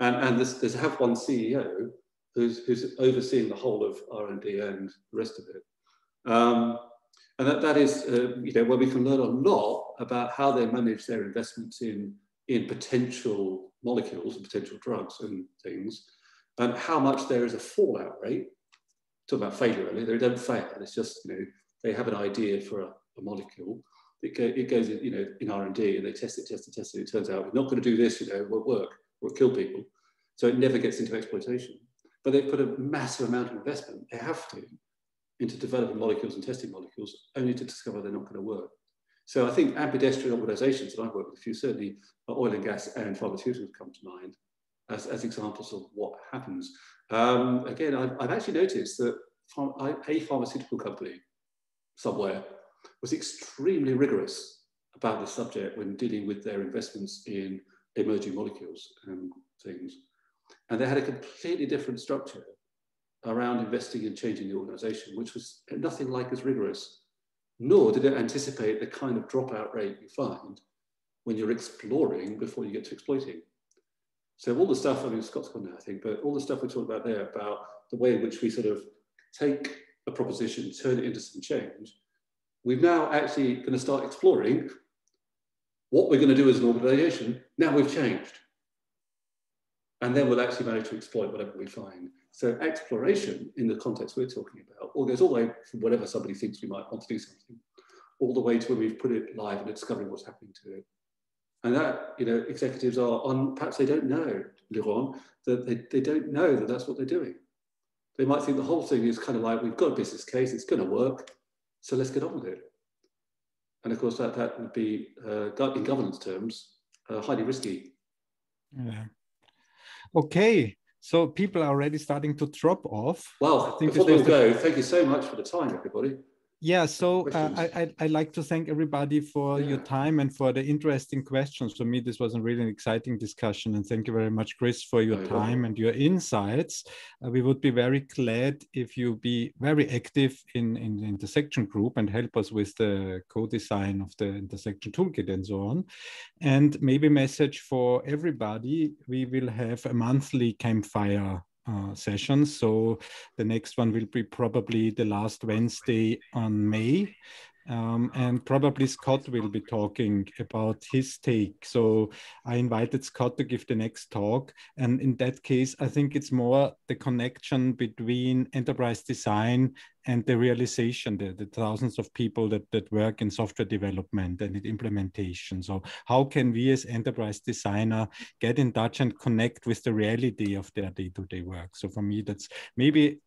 And there's have one CEO who's overseeing the whole of R&D and the rest of it. And that is, where we can learn a lot about how they manage their investments in potential molecules and potential drugs and things, and how much there is a fallout rate. Talk about failure, really. They don't fail. It's just, they have an idea for a molecule. It goes in R&D, and they test it. It turns out we're not going to do this, it won't work, or it'll kill people. So it never gets into exploitation. But they've put a massive amount of investment, they have to, into developing molecules and testing molecules, only to discover they're not going to work. So I think ambidextrous organizations that I've worked with a few, certainly oil and gas and pharmaceuticals come to mind as examples of what happens. Again, I've actually noticed that a pharmaceutical company somewhere was extremely rigorous about the subject when dealing with their investments in emerging molecules and things. And they had a completely different structure around investing and changing the organization, which was nothing like as rigorous, nor did it anticipate the kind of dropout rate you find when you're exploring before you get to exploiting. So all the stuff, Scott's gone now, I think, but all the stuff we talked about there about the way in which we sort of take a proposition, turn it into some change, we're now actually going to start exploring what we're going to do as an organization. Now we've changed. And then we'll actually manage to exploit whatever we find. So exploration in the context we're talking about all goes all the way from whatever somebody thinks we might want to do something, all the way to when we've put it live and discovering what's happening to it. And that, executives are on, perhaps they don't know, Laurent, that they don't know that that's what they're doing. They might think the whole thing is kind of like, we've got a business case, it's going to work, so let's get on with it. And of course, that would be, in governance terms, highly risky. Yeah. Okay, so people are already starting to drop off. Well, before they all go, thank you so much for the time, everybody. Yeah, so I'd like to thank everybody for your time and for the interesting questions. For me, this was a really exciting discussion, and thank you very much, Chris, for your time and your insights. We would be very glad if you be very active in the intersection group and help us with the co-design of the intersection toolkit and so on. And maybe message for everybody, we will have a monthly campfire sessions. So the next one will be probably the last Wednesday on May. And probably Scott will be talking about his take. So I invited Scott to give the next talk. And in that case, I think it's more the connection between enterprise design and the realization, the thousands of people that work in software development and in implementation. So how can we as enterprise designer get in touch and connect with the reality of their day-to-day work? So for me, that's maybe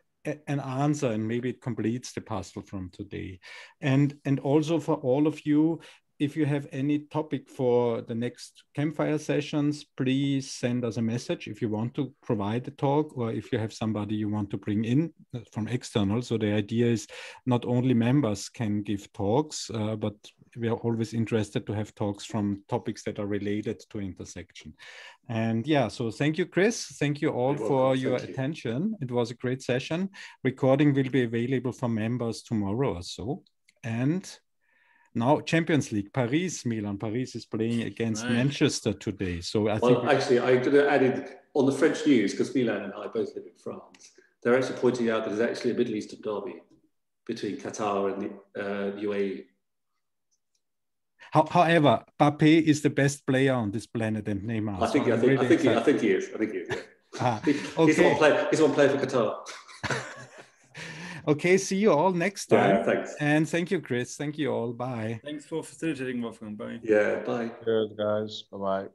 an answer, and maybe it completes the puzzle from today. And also for all of you, if you have any topic for the next campfire sessions, please send us a message if you want to provide a talk, or if you have somebody you want to bring in from external. So the idea is not only members can give talks, but we are always interested to have talks from topics that are related to intersection. And yeah, so thank you, Chris. Thank you all for your attention. It was a great session. Recording will be available for members tomorrow or so. And now Champions League, Paris, Milan. Paris is playing against Manchester today. So I think... actually, I'm going to add in on the French news, because Milan and I both live in France. They're actually pointing out that it's actually a Middle Eastern derby between Qatar and the UAE. However, Mbappé is the best player on this planet, and Neymar. I think he is. Yeah. He's one player for Qatar. Okay, see you all next time. Thanks. And thank you, Chris. Thank you all. Bye. Thanks for facilitating, Wolfgang. Bye. Yeah, bye. Cheers, guys. Bye-bye.